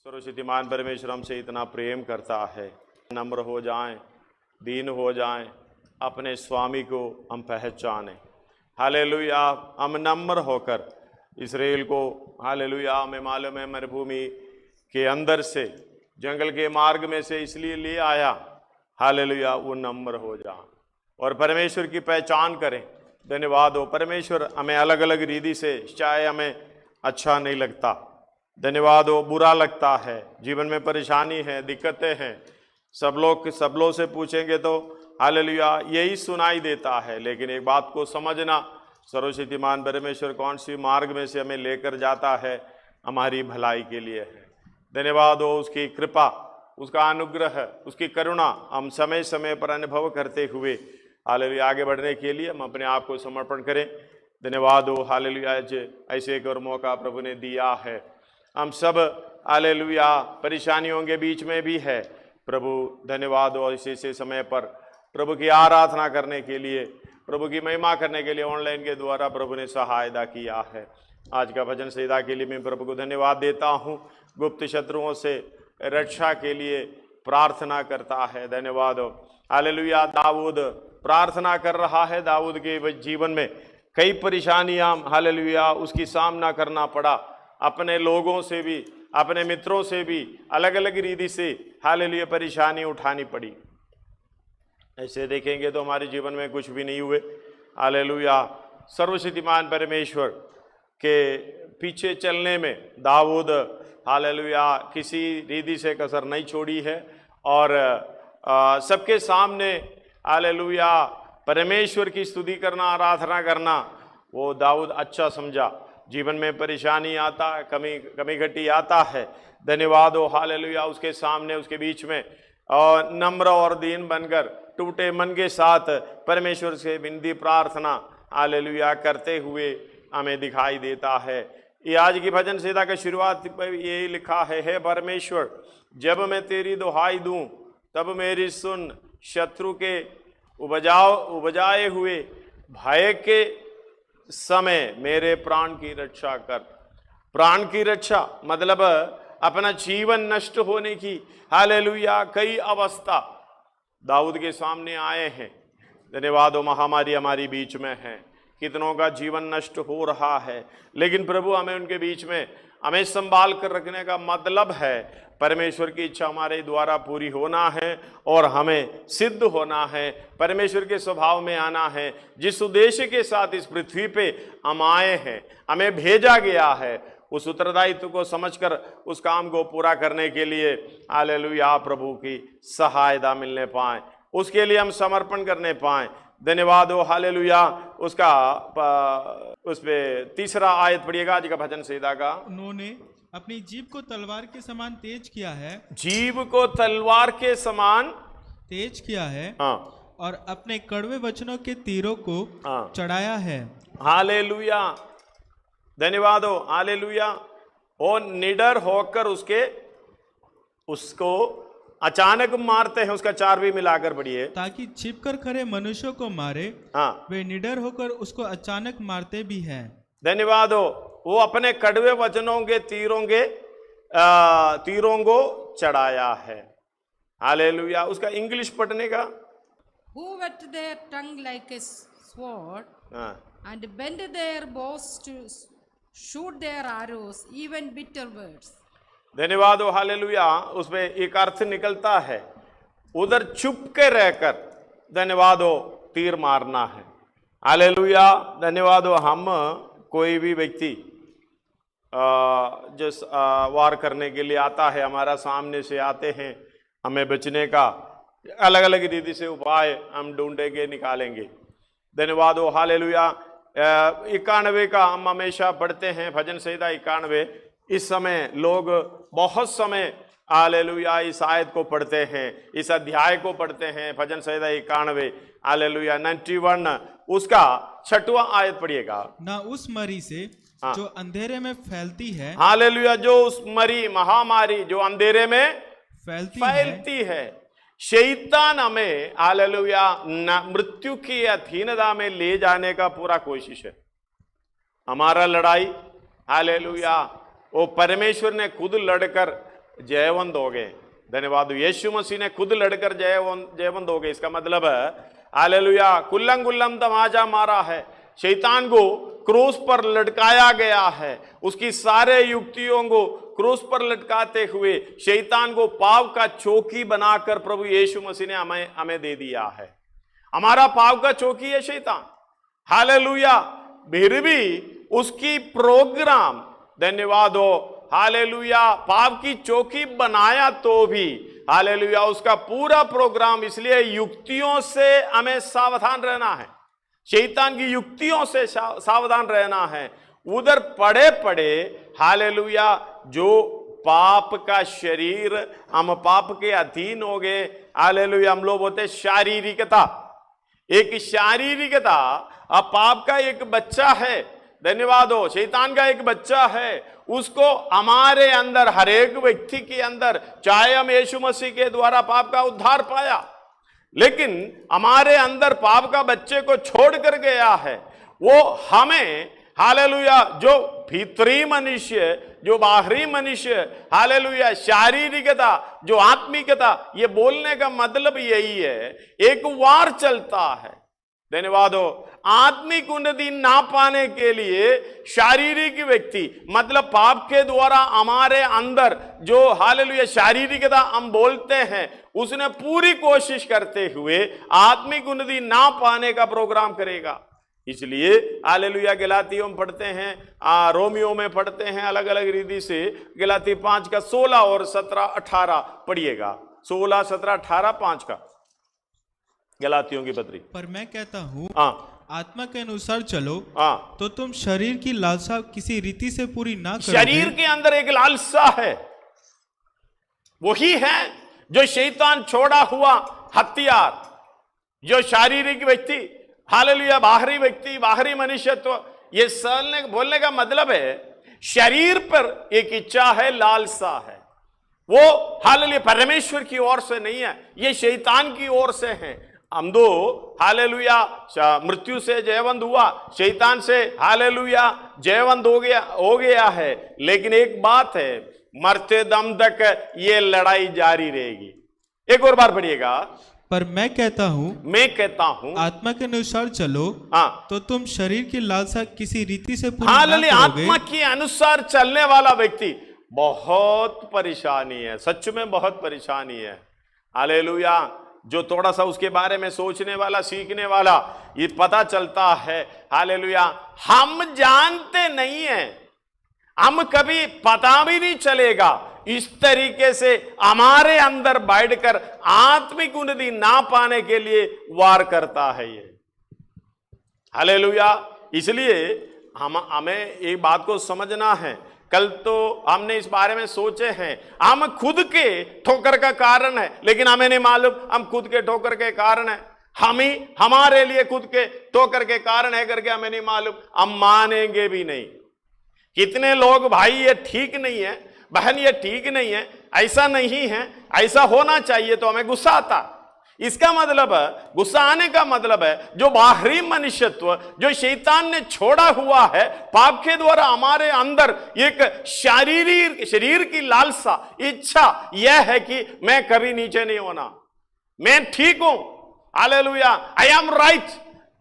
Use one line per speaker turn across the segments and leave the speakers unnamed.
सर्वशक्तिमान परमेश्वर हमसे इतना प्रेम करता है। नम्र हो जाएं, दीन हो जाएं, अपने स्वामी को हम पहचानें। हालेलुया। हम नम्र होकर इस्राएल को, हालेलुया, हमें मालूम है मरुभूमि के अंदर से, जंगल के मार्ग में से इसलिए ले आया, हालेलुया, वो नम्र हो जाएं और परमेश्वर की पहचान करें। धन्यवाद हो परमेश्वर। हमें अलग अलग रीति से, चाहे हमें अच्छा नहीं लगता, धन्यवाद हो, बुरा लगता है, जीवन में परेशानी है, दिक्कतें हैं, सब लोग से पूछेंगे तो हालेलुया यही सुनाई देता है। लेकिन एक बात को समझना, सर्वशक्तिमान परमेश्वर कौन सी मार्ग में से हमें लेकर जाता है, हमारी भलाई के लिए है। धन्यवाद हो उसकी कृपा, उसका अनुग्रह, उसकी करुणा हम समय समय पर अनुभव करते हुए हालेलुया आगे बढ़ने के लिए हम अपने आप को समर्पण करें। धन्यवाद हो हालेलुया, ऐसे एक और मौका प्रभु ने दिया है। हम सब हालेलुया परेशानियों के बीच में भी है प्रभु, धन्यवाद हो ऐसे समय पर प्रभु की आराधना करने के लिए, प्रभु की महिमा करने के लिए ऑनलाइन के द्वारा प्रभु ने सहायता किया है। आज का भजन संहिता के लिए मैं प्रभु को धन्यवाद देता हूँ। गुप्त शत्रुओं से रक्षा के लिए प्रार्थना करता है। धन्यवाद हो हालेलुया। दाऊद प्रार्थना कर रहा है, दाऊद के जीवन में कई परेशानियां हालेलुया उसकी सामना करना पड़ा, अपने लोगों से भी, अपने मित्रों से भी अलग अलग रीति से हालेलुया परेशानी उठानी पड़ी। ऐसे देखेंगे तो हमारे जीवन में कुछ भी नहीं हुए। हालेलुया सर्वशक्तिमान परमेश्वर के पीछे चलने में दाऊद हालेलुया किसी रीति से कसर नहीं छोड़ी है और सबके सामने हालेलुया परमेश्वर की स्तुति करना, आराधना करना वो दाऊद अच्छा समझा। जीवन में परेशानी आता है, कमी घटी आता है, धन्यवाद हो हालेलुया उसके सामने, उसके बीच में और नम्र और दीन बनकर टूटे मन के साथ परमेश्वर से विनती प्रार्थना हालेलुया करते हुए हमें दिखाई देता है। ये आज की भजन संहिता की शुरुआत यही लिखा है, हे परमेश्वर जब मैं तेरी दुहाई दूं तब मेरी सुन, शत्रु के उपजाए हुए भय के समय मेरे प्राण की रक्षा कर। प्राण की रक्षा मतलब अपना जीवन नष्ट होने की हालेलुया कई अवस्था दाऊद के सामने आए हैं। धन्यवाद हो, महामारी हमारी बीच में है, कितनों का जीवन नष्ट हो रहा है, लेकिन प्रभु हमें उनके बीच में हमें संभाल कर रखने का मतलब है परमेश्वर की इच्छा हमारे द्वारा पूरी होना है और हमें सिद्ध होना है, परमेश्वर के स्वभाव में आना है। जिस उद्देश्य के साथ इस पृथ्वी पे हम आए हैं, हमें भेजा गया है, उस उत्तरदायित्व को समझकर उस काम को पूरा करने के लिए हालेलुया प्रभु की सहायता मिलने पाए, उसके लिए हम समर्पण करने पाए। धन्यवाद हो हालेलुया। उसका उस पे तीसरा आयत पढ़िएगा आज का भजन संहिता का।
उन्होंने अपनी जीभ को तलवार के समान तेज किया है,
जीभ को तलवार के समान
तेज किया है,
हाँ,
और अपने कड़वे वचनों के तीरों को
हाँ,
चढ़ाया है।
हालेलुया। धन्यवाद हो हालेलुया। वो निडर होकर उसको अचानक मारते हैं, उसका 4 भी मिलाकर पढ़िए।
ताकि छिपकर खड़े मनुष्यों को मारे,
हाँ,
वे निडर होकर उसको अचानक मारते भी हैं।
धन्यवाद हो, वो अपने कड़वे वचनों के तीरों को चढ़ाया है। हालेलुया। उसका इंग्लिश पढ़ने का,
who whet their tongue like a sword
हाँ,
and bend their bows to shoot their arrows, even bitter words.
धन्यवाद हो हालेलुया। उसमें एक अर्थ निकलता है, उधर चुप के रहकर धन्यवाद हो तीर मारना है। हालेलुया। धन्यवाद हो। हम कोई भी व्यक्ति जो वार करने के लिए आता है, हमारा सामने से आते हैं, हमें बचने का अलग अलग रीति से उपाय हम ढूंढेंगे, निकालेंगे। धन्यवाद हो हालेलुया। 91 का हम हमेशा पढ़ते हैं, भजन संहिता 91। इस समय लोग बहुत समय हालेलुया इस आयत को पढ़ते हैं, इस अध्याय को पढ़ते हैं, भजन संहिता 91 हालेलुया 91 उसका 6वां आयत पढ़िएगा।
ना उस मरी से
हाँ,
जो अंधेरे में फैलती है,
हालेलुया, जो उस मरी महामारी जो अंधेरे में फैलती है, शैतान हमें हालेलुया मृत्यु की अधीनता में ले जाने का पूरा कोशिश है। हमारा लड़ाई हालेलुया वो परमेश्वर ने खुद लड़कर जयवंत हो गए। धन्यवाद, यीशु मसीह ने खुद लड़कर जयवंत हो गए। इसका मतलब है हालेलुया, कुल्लम कुल्लम तमाचा मारा है, शैतान को क्रूस पर लटकाया गया है। उसकी सारे युक्तियों को क्रूस पर लटकाते हुए शैतान को पाप का चौकी बनाकर प्रभु यीशु मसीह ने हमें दे दिया है। हमारा पाप का चौकी है शैतान, हालेलुया। फिर भी उसकी प्रोग्राम, धन्यवाद हो, हालेलुया, पाप की चौकी बनाया तो भी हालेलुया उसका पूरा प्रोग्राम, इसलिए युक्तियों से हमें सावधान रहना है, शैतान की युक्तियों से सावधान रहना है। उधर पड़े पड़े हालेलुया जो पाप का शरीर, हम पाप के अधीन हो गए, हालेलुया। हम लोग बोलते शारीरिकता, एक शारीरिकता, अब पाप का एक बच्चा है, धन्यवाद हो, शैतान का एक बच्चा है। उसको हमारे अंदर, हर एक व्यक्ति के अंदर, चाहे हम यीशु मसीह के द्वारा पाप का उद्धार पाया, लेकिन हमारे अंदर पाप का बच्चे को छोड़ कर गया है। वो हमें हालेलुया जो भीतरी मनुष्य, जो बाहरी मनुष्य, हालेलुया शारीरिकता, जो आत्मिकता, ये बोलने का मतलब यही है, एक वार चलता है। धन्यवाद हो, आत्मिक उन्नति ना पाने के लिए शारीरिक व्यक्ति, मतलब पाप के द्वारा हमारे अंदर जो हालेलुया शारीरिकता हम बोलते हैं, उसने पूरी कोशिश करते हुए आत्मिक उन्नति ना पाने का प्रोग्राम करेगा। इसलिए हालेलुया गलातियों में पढ़ते हैं, रोमियो में पढ़ते हैं, अलग अलग रीति से। गलाती 5 का 16 और 17 18 पढ़िएगा, 16 17 18 5 का गलातियों की पत्री।
पर मैं कहता हूँ आत्मा के अनुसार चलो, तो तुम शरीर की लालसा किसी रीति से पूरी ना करोगे।
शरीर के अंदर एक लालसा है, वही है जो शैतान छोड़ा हुआ हथियार, जो शारीरिक व्यक्ति, हालेलुया बाहरी व्यक्ति, बाहरी मनुष्यत्व, ये सहने बोलने का मतलब है शरीर पर एक इच्छा है, लालसा है, वो हालेलुया परमेश्वर की ओर से नहीं है, ये शैतान की ओर से है। हम दो हालेलुया मृत्यु से जयवंत हुआ, शैतान से हालेलुया जयवंत हो गया है, लेकिन एक बात है, मरते दम तक ये लड़ाई जारी रहेगी। एक और बार पढ़िएगा,
पर मैं कहता हूँ आत्मा के अनुसार चलो, तो तुम शरीर की लालसा किसी रीति से पूरी ना करोगे।
आत्मा के अनुसार चलने वाला व्यक्ति बहुत परेशानी है, सच में बहुत परेशानी है। हालेलुया, जो थोड़ा सा उसके बारे में सोचने वाला, सीखने वाला, ये पता चलता है हालेलुया हम जानते नहीं है, हम कभी पता भी नहीं चलेगा, इस तरीके से हमारे अंदर बैठकर आत्मिक उन्नति ना पाने के लिए वार करता है ये। हालेलुया, इसलिए हमें एक बात को समझना है। कल तो हमने इस बारे में सोचे हैं, हम खुद के ठोकर का कारण है, लेकिन हमें नहीं मालूम हम खुद के ठोकर के कारण है, हम ही हमारे लिए खुद के ठोकर के कारण है करके हमें नहीं मालूम, हम मानेंगे भी नहीं। कितने लोग भाई ये ठीक नहीं है, बहन ये ठीक नहीं है, ऐसा नहीं है, ऐसा होना चाहिए, तो हमें गुस्सा आता। इसका मतलब है, गुस्सा आने का मतलब है जो बाहरी मनुष्यत्व जो शैतान ने छोड़ा हुआ है, पाप के द्वारा हमारे अंदर एक शरीर की लालसा, इच्छा यह है कि मैं कभी नीचे नहीं होना, मैं ठीक हूं, हालेलुया आई एम राइट,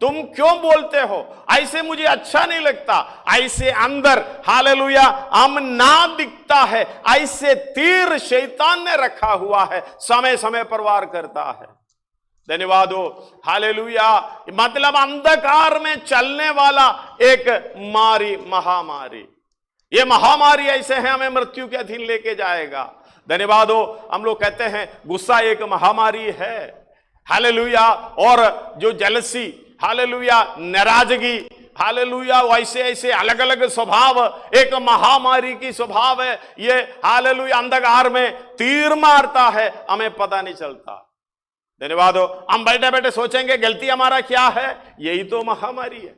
तुम क्यों बोलते हो ऐसे, मुझे अच्छा नहीं लगता, ऐसे अंदर हालेलुया हम ना दिखता है, ऐसे तीर शैतान ने रखा हुआ है, समय समय पर वार करता है। धन्यवाद हो, हालेलुया, मतलब अंधकार में चलने वाला एक महामारी, ये महामारी ऐसे है हमें मृत्यु के अधीन लेके जाएगा। धन्यवाद हो, हम लोग कहते हैं गुस्सा एक महामारी है, हालेलुया, और जो जेलसी, हालेलुया नाराजगी, हालेलुया वैसे ऐसे अलग अलग स्वभाव एक महामारी की स्वभाव है। ये हालेलुया अंधकार में तीर मारता है, हमें पता नहीं चलता। धन्यवाद हो, हम बैठे बैठे सोचेंगे गलती हमारा क्या है, यही तो महामारी है।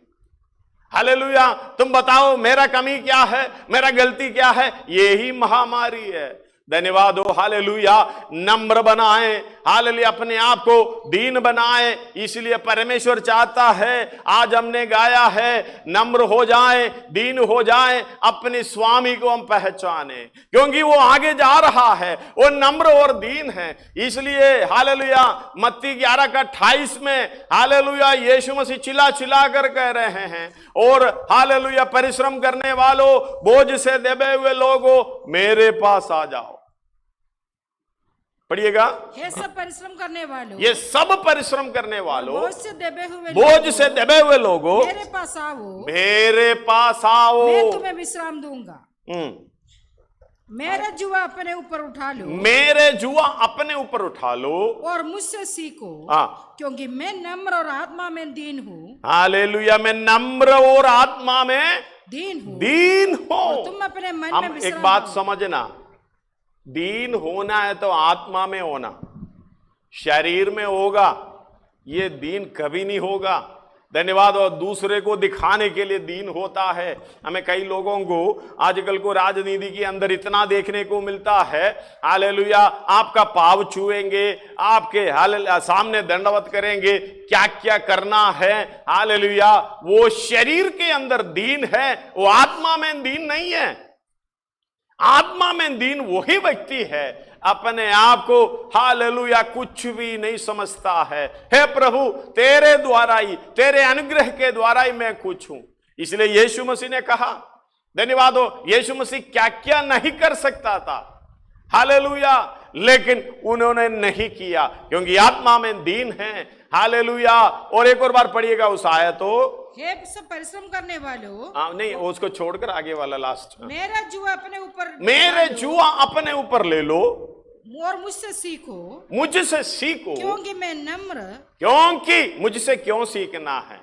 हालेलुया, तुम बताओ मेरा कमी क्या है, मेरा गलती क्या है, यही महामारी है। धन्यवाद हो, हालेलुया। नम्र बनाए, हालेलुया, अपने आप को दीन बनाए। इसलिए परमेश्वर चाहता है, आज हमने गाया है, नम्र हो जाए, दीन हो जाए, अपने स्वामी को हम पहचाने, क्योंकि वो आगे जा रहा है, वो नम्र और दीन है। इसलिए हालेलुया मत्ती 11:28 में हालेलुया यीशु मसीह चिल्ला चिल्ला कर कह रहे हैं, और हालेलुया परिश्रम करने वालों, बोझ से दबे हुए लोगों, मेरे पास आ जाओ। पढ़िएगा,
ये सब परिश्रम करने वालों,
ये सब परिश्रम करने वालों,
बोझ से दबे हुए
लोगों,
मेरे पास आओ,
मेरे पास आओ,
मैं तुम्हें विश्राम दूंगा। मेरा जुआ अपने ऊपर उठा लो,
मेरे जुआ अपने ऊपर उठा लो,
और मुझसे सीखो, क्योंकि मैं नम्र और आत्मा में दीन हूँ।
हालेलुया, मैं नम्र और आत्मा में दीन हूँ।
तुम अपने मन में विश्राम।
एक बात समझना, दीन होना है तो आत्मा में होना, शरीर में होगा ये दीन कभी नहीं होगा। धन्यवाद। और दूसरे को दिखाने के लिए दीन होता है। हमें कई लोगों को आजकल को राजनीति के अंदर इतना देखने को मिलता है, हालेलुया, आपका पाव छुएंगे, आपके सामने दंडवत करेंगे, क्या क्या करना है, हालेलुया। वो शरीर के अंदर दीन है, वो आत्मा में दीन नहीं है। आत्मा में दीन वही व्यक्ति है अपने आप को हालेलुया कुछ भी नहीं समझता है। हे प्रभु, तेरे द्वारा ही, तेरे अनुग्रह के द्वारा ही मैं कुछ हूं। इसलिए यीशु मसीह ने कहा, धन्यवाद हो, यीशु मसीह क्या क्या नहीं कर सकता था, हालेलुया, लेकिन उन्होंने नहीं किया क्योंकि आत्मा में दीन है। हालेलुया। और एक और बार पढ़िएगा उस आयत को,
हे सब परिश्रम करने वालों,
नहीं उसको छोड़कर आगे वाला लास्ट,
मेरा जुआ अपने ऊपर,
मेरे जुआ अपने ऊपर ले लो
और मुझसे सीखो,
मुझसे सीखो,
क्योंकि मैं नम्र,
क्योंकि मुझसे क्यों सीखना है।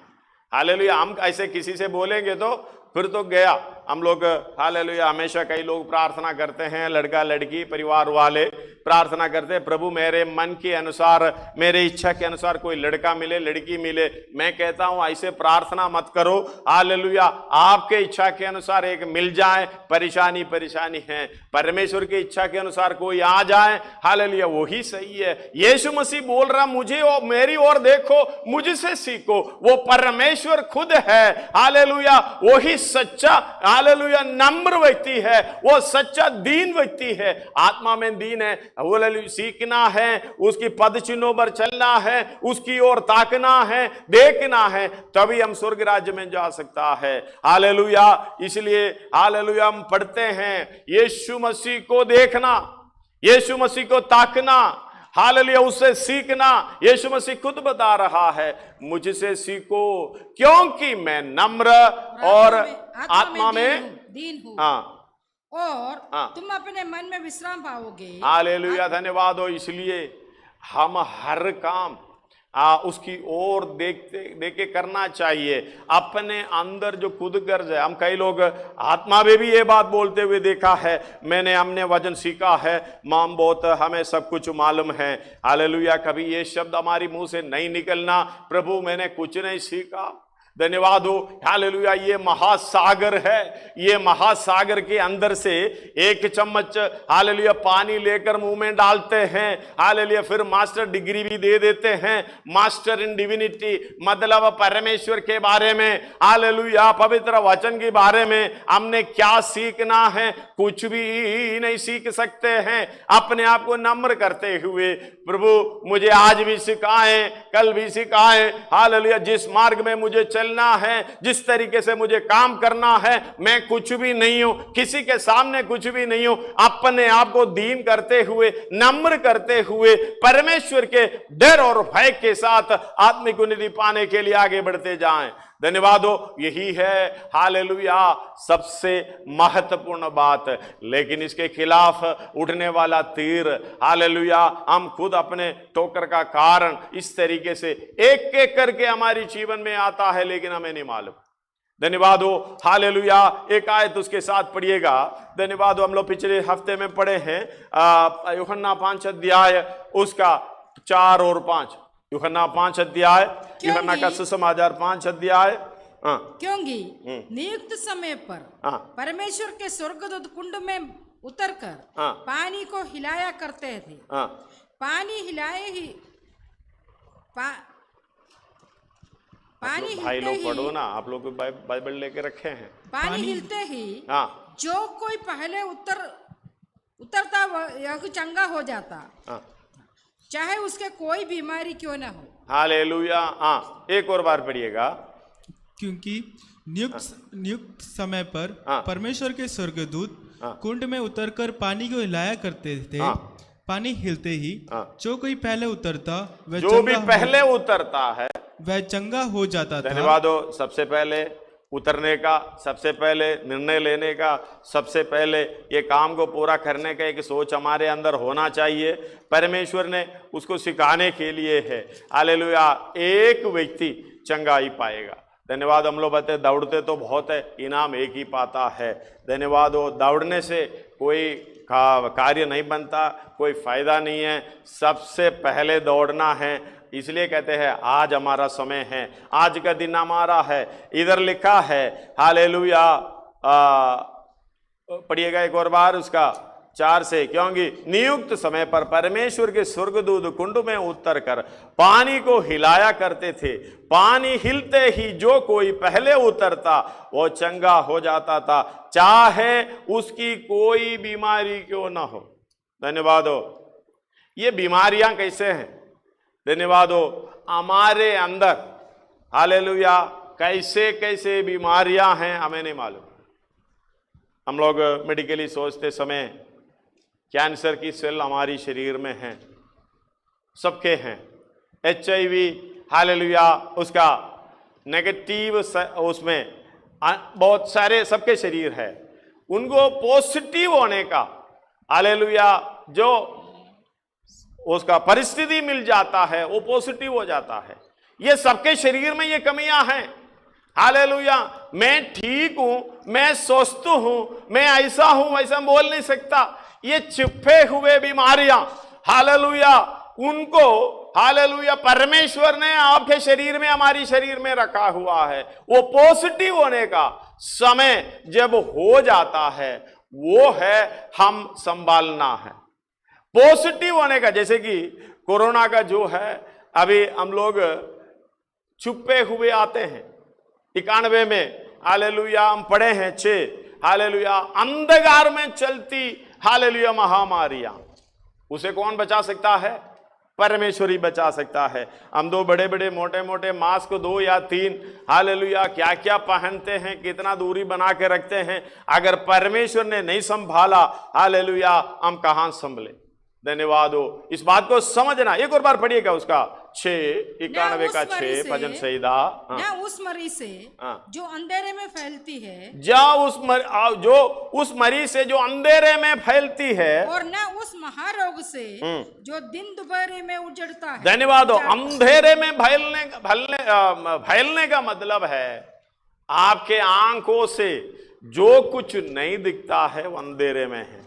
हालेलुया। हम ऐसे किसी से बोलेंगे तो फिर तो गया। हम लोग हालेलुया हमेशा कई लोग प्रार्थना करते हैं, लड़का लड़की परिवार वाले प्रार्थना करते हैं, प्रभु मेरे मन के अनुसार, मेरे इच्छा के अनुसार कोई लड़का मिले, लड़की मिले। मैं कहता हूं ऐसे प्रार्थना मत करो। हालेलुया, आपके इच्छा के अनुसार एक मिल जाए, परेशानी परेशानी है, परमेश्वर की इच्छा के अनुसार कोई आ जाए, हालेलुया, वही सही है। यीशु मसीह बोल रहा, मुझे और मेरी ओर देखो, मुझसे सीखो, वो परमेश्वर खुद है। हालेलुया, वही सच्चा हालेलुया नम्र व्यक्ति है, वो सच्चा दीन व्यक्ति है, आत्मा में दीन है। हालेलुया, सीखना है, उसकी पद चिन्हों पर चलना है, उसकी ओर ताकना है, देखना है, तभी हम स्वर्ग राज्य में जा सकता है। हालेलुया। इसलिए हालेलुया हम पढ़ते हैं, यीशु मसीह को देखना, यीशु मसीह को ताकना, हालेलुया, उससे सीखना। यीशु मसीह खुद बता रहा है, मुझसे सीखो क्योंकि मैं नम्र और आत्मा में
दीन हूँ,
हाँ,
और तुम अपने मन में विश्राम पाओगे।
हालेलुया, धन्यवाद हो। इसलिए हम हर काम उसकी ओर देख के करना चाहिए। अपने अंदर जो खुद गर्ज है, हम कई लोग आत्मा में भी ये बात बोलते हुए देखा है, हमने वचन सीखा है, माम बहुत हमें सब कुछ मालूम है। हालेलुया, कभी ये शब्द हमारी मुंह से नहीं निकलना, प्रभु मैंने कुछ नहीं सीखा। धन्यवाद हो। हालेलुया, ये महासागर है, ये महासागर के अंदर से एक चम्मच हालेलुया पानी लेकर मुंह में डालते हैं, हालेलुया, फिर मास्टर डिग्री भी दे देते हैं, मास्टर इन डिविनिटी, मतलब परमेश्वर के बारे में, हालेलुया, पवित्र वचन के बारे में हमने क्या सीखना है, कुछ भी नहीं सीख सकते हैं। अपने आप को नम्र करते हुए, प्रभु मुझे आज भी सिखाएं, कल भी सिखाएं, हालेलुया, जिस मार्ग में मुझे चलना है, जिस तरीके से मुझे काम करना है, मैं कुछ भी नहीं हूं, किसी के सामने कुछ भी नहीं हूं। अपने आप को दीन करते हुए, नम्र करते हुए, परमेश्वर के डर और भय के साथ आत्मिक उन्नति पाने के लिए आगे बढ़ते जाएं। धन्यवाद हो। यही है हालेलुया सबसे महत्वपूर्ण बात। लेकिन इसके खिलाफ उठने वाला तीर, हालेलुया, हम खुद अपने ठोकर का कारण इस तरीके से एक एक करके हमारी जीवन में आता है, लेकिन हमें नहीं मालूम। धन्यवाद हो। हालेलुया, एक आयत उसके साथ पढ़िएगा। धन्यवाद हो। हम लोग पिछले हफ्ते में पढ़े हैं यूहन्ना 5 अध्याय उसका 4 और 5। यूहन्ना 5 अध्याय, यूहन्ना का सुसमाचार 5 अध्याय।
क्योंकि नियुक्त समय पर परमेश्वर के स्वर्गदूत कुंड में उतरकर
हाँ।
पानी को हिलाया करते थे।
हाँ,
पानी हिलाए ही पानी
भाई
हिलते
लोग
ही
पढ़ो ना, आप लोग बाइबल लेके रखे हैं।
पानी हिलते ही
हाँ,
जो कोई पहले उतरता वह चंगा हो जाता,
हाँ,
चाहे उसके कोई बीमारी क्यों ना हो।
हालेलुया। हाँ, एक और बार पढ़िएगा।
क्योंकि नियुक्त समय पर
हाँ।
परमेश्वर के स्वर्गदूत
हाँ।
कुंड में उतरकर पानी को हिलाया करते थे।
हाँ।
पानी हिलते ही
हाँ।
जो कोई पहले उतरता वह
जो भी पहले उतरता है
वह चंगा हो जाता था।
धन्यवाद हो। सबसे पहले उतरने का, सबसे पहले निर्णय लेने का, सबसे पहले ये काम को पूरा करने का एक सोच हमारे अंदर होना चाहिए। परमेश्वर ने उसको सिखाने के लिए है। हालेलुया। एक व्यक्ति चंगा ही पाएगा। धन्यवाद। हम लोग बताते दौड़ते तो बहुत है, इनाम एक ही पाता है। धन्यवाद हो। दौड़ने से कोई कार्य नहीं बनता, कोई फायदा नहीं है। सबसे पहले दौड़ना है। इसलिए कहते हैं आज हमारा समय है, आज का दिन हमारा है। इधर लिखा है हालेलुया। पढ़िएगा एक और बार उसका 4 से। क्योंकि नियुक्त समय पर परमेश्वर के स्वर्गदूत कुंड में उतर कर पानी को हिलाया करते थे। पानी हिलते ही जो कोई पहले उतरता वो चंगा हो जाता था, चाहे उसकी कोई बीमारी क्यों ना हो। धन्यवाद हो। ये बीमारियां कैसे हैं? धन्यवाद हो। हमारे अंदर हालेलुया कैसे कैसे बीमारियां हैं हमें नहीं मालूम। हम लोग मेडिकली सोचते समय कैंसर की सेल हमारी शरीर में हैं, सबके हैं। HIV हालेलुया उसका नेगेटिव उसमें बहुत सारे सबके शरीर है। उनको पॉजिटिव होने का हालेलुया जो उसका परिस्थिति मिल जाता है वो पॉजिटिव हो जाता है। ये सबके शरीर में ये कमियां हैं। हालेलुया। मैं ठीक हूं, मैं स्वस्थ हूं, मैं ऐसा हूं वैसा बोल नहीं सकता। ये छिपे हुए बीमारियां हालेलुया उनको हालेलुया परमेश्वर ने आपके शरीर में हमारी शरीर में रखा हुआ है। वो पॉजिटिव होने का समय जब हो जाता है वो है हम संभालना है। पॉजिटिव होने का, जैसे कि कोरोना का जो है अभी हम लोग छुपे हुए आते हैं। 91 में हालेलुया हम पढ़े हैं 6 हालेलुया अंधकार में चलती हालेलुया महामारियां, उसे कौन बचा सकता है? परमेश्वर ही बचा सकता है। हम 2 बड़े बड़े मोटे मोटे मास्क 2 या 3 हालेलुया क्या क्या पहनते हैं, कितना दूरी बना के रखते हैं। अगर परमेश्वर ने नहीं संभाला हालेलुया हम कहां संभले। धन्यवाद हो। इस बात को समझना। एक और बार पढ़िएगा उसका 6:91 का 6 भजन संहिता।
ना उस मरी से जो अंधेरे में फैलती है,
जो उस मरी से जो अंधेरे में फैलती है,
और ना उस महारोग से जो दिन दोपहर में उजड़ता है।
धन्यवाद हो। अंधेरे में फैलने का मतलब है आपके आंखों से जो कुछ नहीं दिखता है वो अंधेरे में है।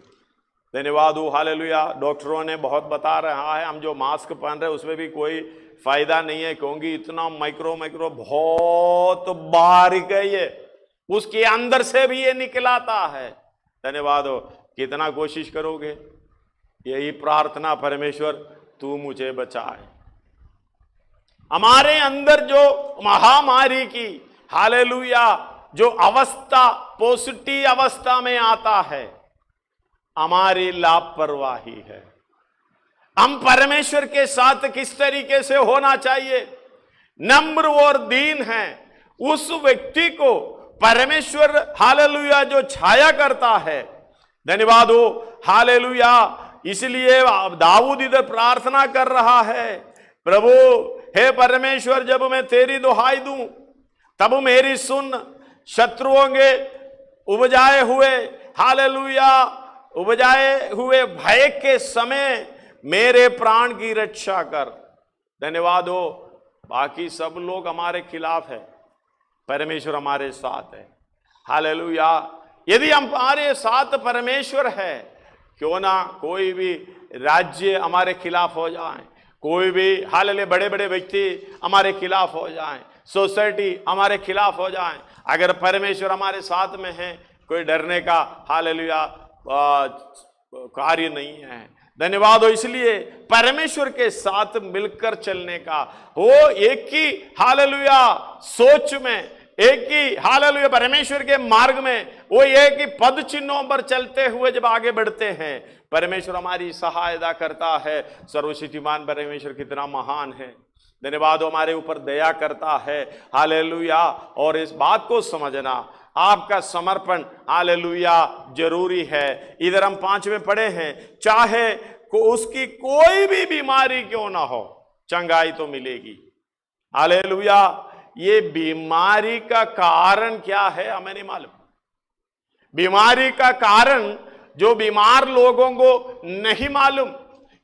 धन्यवाद हो। हालेलुया। डॉक्टरों ने बहुत बता रहा है, हम जो मास्क पहन रहे हैं उसमें भी कोई फायदा नहीं है, क्योंकि इतना माइक्रो बहुत बारीक है ये, उसके अंदर से भी ये निकलाता है। धन्यवाद हो। कितना कोशिश करोगे? यही प्रार्थना, परमेश्वर तू मुझे बचाए। हमारे अंदर जो महामारी की हालेलुया जो अवस्था पॉजिटिव अवस्था में आता है हमारी लापरवाही है। हम परमेश्वर के साथ किस तरीके से होना चाहिए? नम्र और दीन है। उस व्यक्ति को परमेश्वर हालेलुया जो छाया करता है। धन्यवाद हो। हालेलुया। इसलिए दाऊद इधर प्रार्थना कर रहा है, प्रभु हे परमेश्वर जब मैं तेरी दुहाई दूं तब मेरी सुन। शत्रुओं के उपजाए हुए हालेलुया उपजाए हुए भय के समय मेरे प्राण की रक्षा कर। धन्यवाद हो। बाकी सब लोग हमारे खिलाफ है, परमेश्वर हमारे साथ है। हालेलुया। यदि हमारे साथ परमेश्वर है, क्यों ना कोई भी राज्य हमारे खिलाफ हो जाए, कोई भी हालेलुया बड़े बड़े व्यक्ति हमारे खिलाफ हो जाए, सोसाइटी हमारे खिलाफ हो जाए, अगर परमेश्वर हमारे साथ में है कोई डरने का हालेलुया कार्य नहीं है। धन्यवाद हो इसलिए परमेश्वर के साथ मिलकर चलने का, वो एक ही हालेलुया सोच में, एक ही हालेलुया परमेश्वर के मार्ग में, वो एक ही पद चिन्हों पर चलते हुए जब आगे बढ़ते हैं, परमेश्वर हमारी सहायता करता है। सर्वशक्तिमान परमेश्वर कितना महान है। धन्यवाद हमारे ऊपर दया करता है। हालेलुया। और इस बात को समझना, आपका समर्पण हालेलुया जरूरी है। इधर हम 5 में पढ़े हैं, चाहे उसकी कोई भी बीमारी क्यों ना हो, चंगाई तो मिलेगी। हालेलुया। ये बीमारी का कारण क्या है हमें नहीं मालूम। बीमारी का कारण जो बीमार लोगों को नहीं मालूम,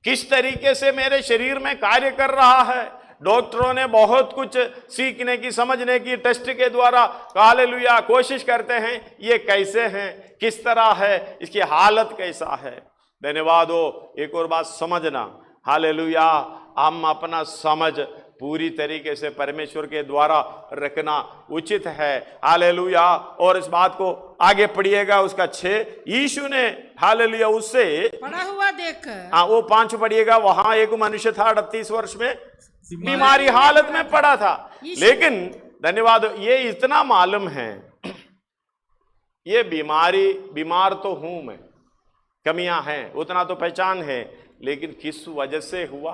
किस तरीके से मेरे शरीर में कार्य कर रहा है। डॉक्टरों ने बहुत कुछ सीखने की, समझने की, टेस्ट के द्वारा हालेलुया कोशिश करते हैं, ये कैसे हैं, किस तरह है, इसकी हालत कैसा है। धन्यवाद हो। एक और बात समझना, हालेलुया, हम अपना समझ पूरी तरीके से परमेश्वर के द्वारा रखना उचित है। हालेलुया। और इस बात को आगे पढ़िएगा, उसका 6, यीशु ने हालेलुया उससे
पड़ा हुआ देख,
वो 5 पढ़िएगा, वहां एक मनुष्य था 38 वर्ष में बीमारी हालत में पड़ा था। लेकिन धन्यवाद, ये इतना मालूम है, ये बीमार तो हूं मैं, कमियां हैं उतना तो पहचान है, लेकिन किस वजह से हुआ,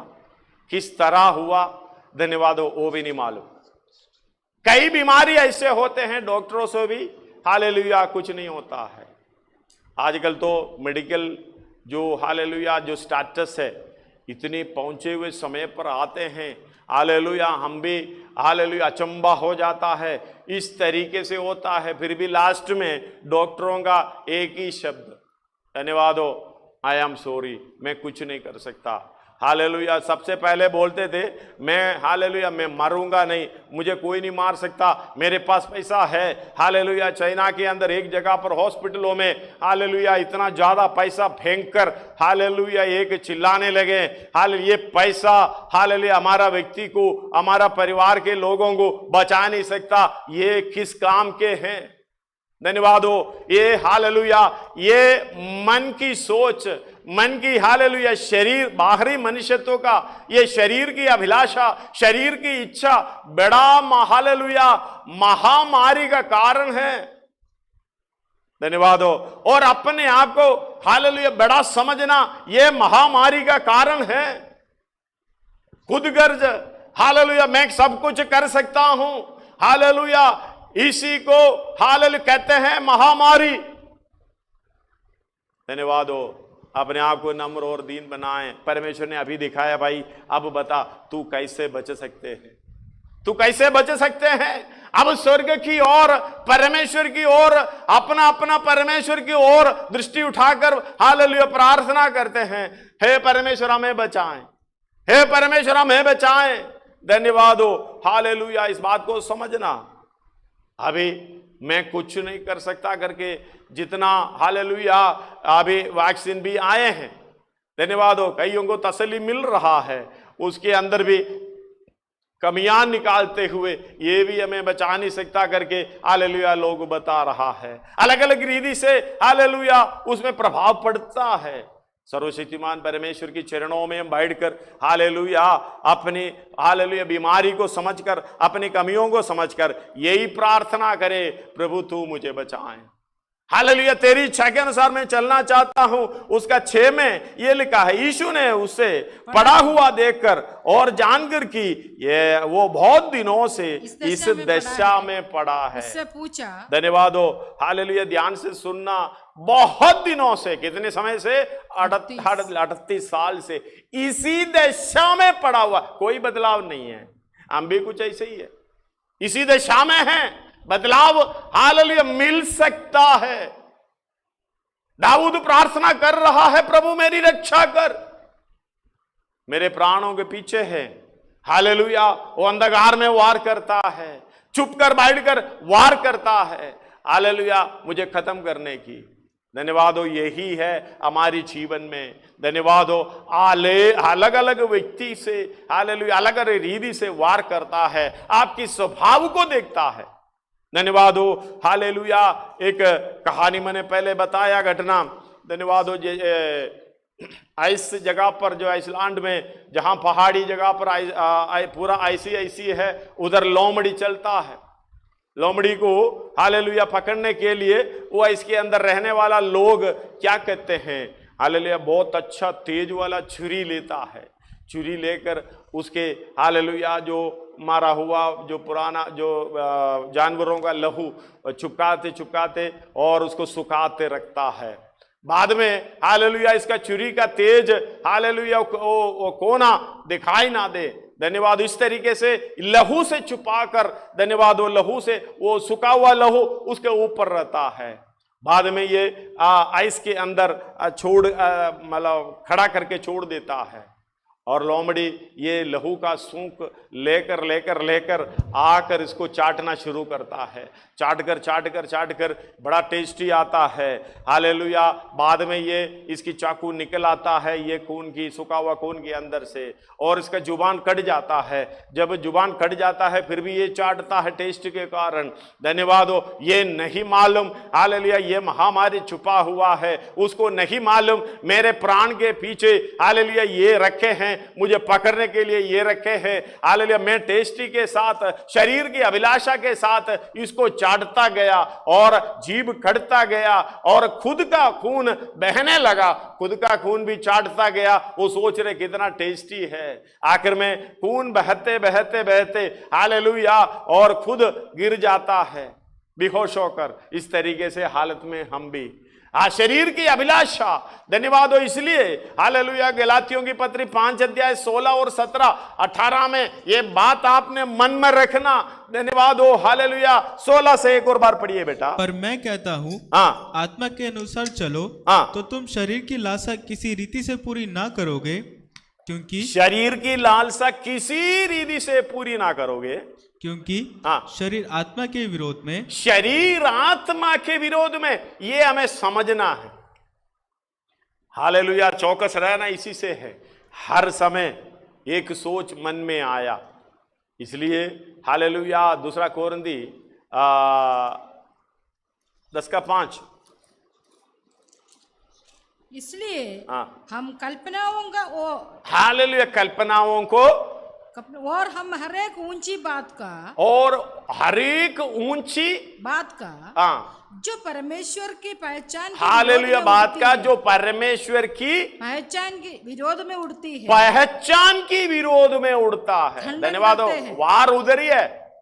किस तरह हुआ, धन्यवाद हो, वो भी नहीं मालूम। कई बीमारी ऐसे होते हैं डॉक्टरों से भी हालेलुया कुछ नहीं होता है। आजकल तो मेडिकल जो हालेलुया जो स्टेटस है, इतने पहुंचे हुए समय पर आते हैं, हालेलुया, हम भी हालेलुया अचंबा हो जाता है, इस तरीके से होता है। फिर भी लास्ट में डॉक्टरों का एक ही शब्द, धन्यवाद हो, आई एम सॉरी, मैं कुछ नहीं कर सकता। हालेलुया। सबसे पहले बोलते थे, मैं हालेलुया मैं मरूंगा नहीं, मुझे कोई नहीं मार सकता, मेरे पास पैसा है। हालेलुया। चाइना के अंदर एक जगह पर हॉस्पिटलों में हालेलुया इतना ज्यादा पैसा फेंक कर हालेलुया एक चिल्लाने लगे, हालेलुया ये पैसा हालेलुया हमारा व्यक्ति को, हमारा परिवार के लोगों को बचा नहीं सकता, ये किस काम के हैं। धन्यवाद हो। ये हालेलुया ये मन की सोच, मन की हालेलुया शरीर, बाहरी मनुष्यत्व का ये शरीर की अभिलाषा, शरीर की इच्छा बड़ा हालेलुया महामारी का कारण है। धन्यवाद हो। और अपने आप को हालेलुया बड़ा समझना ये महामारी का कारण है। खुदगर्ज हालेलुया मैं सब कुछ कर सकता हूं, हालेलुया इसी को हालेलुया कहते हैं महामारी। धन्यवाद हो। अपने आप को नम्र और दीन बनाएं। परमेश्वर ने अभी दिखाया, भाई अब बता तू कैसे बच सकते हैं, तू कैसे बच सकते हैं। अब स्वर्ग की ओर, परमेश्वर की ओर, अपना अपना परमेश्वर की ओर दृष्टि उठाकर हालेलुया प्रार्थना करते हैं, हे परमेश्वर हमें बचाएं, हे परमेश्वर हमें बचाएं। धन्यवाद हो। हालेलुया। इस बात को समझना, अभी मैं कुछ नहीं कर सकता करके जितना हालेलुया अभी वैक्सीन भी आए हैं, धन्यवाद हो, कईयों को तसल्ली मिल रहा है, उसके अंदर भी कमियां निकालते हुए ये भी हमें बचा नहीं सकता करके हालेलुया लोग बता रहा है। अलग अलग रीति से हालेलुया उसमें प्रभाव पड़ता है। सर्वशक्तिमान परमेश्वर की चरणों में हम बैठकर हालेलुया अपनी हालेलुया बीमारी को समझकर, अपनी कमियों को समझकर यही प्रार्थना करे, प्रभु तू मुझे बचाए। हालेलुया तेरी इच्छा के अनुसार मैं चलना चाहता हूं। उसका 6 में ये लिखा है, यीशु ने उसे पड़ा हुआ देखकर और जानकर कि ये वो बहुत दिनों से इस दशा में पड़ा है,
उससे पूछा।
धन्यवाद हो। हालेलुया ध्यान से सुनना, बहुत दिनों से, कितने समय से, 38 साल से इसी दशा में पड़ा हुआ, कोई बदलाव नहीं है। हम भी कुछ ऐसे ही है, इसी दशा में है। बदलाव हालेलुया मिल सकता है। दाऊद प्रार्थना कर रहा है, प्रभु मेरी रक्षा कर, मेरे प्राणों के पीछे है। हालेलुया वो अंधकार में वार करता है, चुप कर बैठकर वार करता है, हालेलुया मुझे खत्म करने की। धन्यवाद हो। यही है हमारी जीवन में। धन्यवाद हो। अलग अलग व्यक्ति से हालेलुया अलग अलग रीति से वार करता है, आपकी स्वभाव को देखता है। धन्यवाद हो। हालेलुया एक कहानी मैंने पहले बताया, घटना धन्यवाद हो। इस जगह पर जो आइसलैंड में जहां पहाड़ी जगह पर पूरा ऐसी है, उधर लोमड़ी चलता है। लोमड़ी को हालेलुया पकड़ने के लिए वो इसके अंदर रहने वाला लोग क्या कहते हैं, हालेलुया बहुत अच्छा तेज वाला छुरी लेता है। छुरी लेकर उसके हालेलुया जो मारा हुआ जो पुराना जो जानवरों का लहू चुपकाते और उसको सुखाते रखता है। बाद में हालेलुया इसका छुरी का तेज हालेलुया वो कोना दिखाई ना दे। धन्यवाद। इस तरीके से लहू से छुपाकर धन्यवाद वो लहू से वो सुखा हुआ लहू उसके ऊपर रहता है। बाद में ये आइस के अंदर छोड़ मतलब खड़ा करके छोड़ देता है और लोमड़ी ये लहू का सूंक लेकर आकर इसको चाटना शुरू करता है। चाटकर बड़ा टेस्टी आता है। हालेलुया। बाद में ये इसकी चाकू निकल आता है ये खून की सूखा हुआ खून के अंदर से और इसका जुबान कट जाता है। जब जुबान कट जाता है फिर भी ये चाटता है टेस्ट के कारण। धन्यवाद हो। ये नहीं मालूम हालेलुया ये महामारी छुपा हुआ है, उसको नहीं मालूम मेरे प्राण के पीछे हालेलुया ये रखे हैं, मुझे पकड़ने के लिए ये रखे हैं। हालेलुया मैं टेस्टी के साथ शरीर की अभिलाषा के साथ इसको चाटता गया और जीभ कटता गया और खुद का खून बहने लगा, खुद का खून भी चाटता गया। वो सोच रहे कितना टेस्टी है। आखिर में खून बहते हालेलुया और खुद गिर जाता है बेहोश होकर। इस तरीके से हालत में हम भी शरीर की अभिलाषा धन्यवाद हो। इसलिए हालेलुया गलातियों की पत्री 5 अध्याय 16 और 17 18 में ये बात आपने मन में रखना। धन्यवाद हो। हालेलुया 16 से एक और बार पढ़िए बेटा।
पर मैं कहता हूँ आत्मा के अनुसार चलो तो तुम शरीर की लालसा किसी रीति से पूरी ना करोगे, क्योंकि
शरीर की लालसा किसी रीति से पूरी ना करोगे,
क्योंकि शरीर आत्मा के विरोध में,
शरीर आत्मा के विरोध में, ये हमें समझना है। हालेलुया चौकस रहना इसी से है। हर समय एक सोच मन में आया, इसलिए हालेलुया 2 कोरिन्थी 10:5
इसलिए हम कल्पनाओं का वो
हालेलुया कल्पनाओं को
और हम हर एक ऊंची बात का जो परमेश्वर की पहचान
हालेलुया बात का जो परमेश्वर की
पहचान के विरोध में उड़ती है,
पहचान की विरोध में उड़ता है। धन्यवाद हो। वार उधर ही है,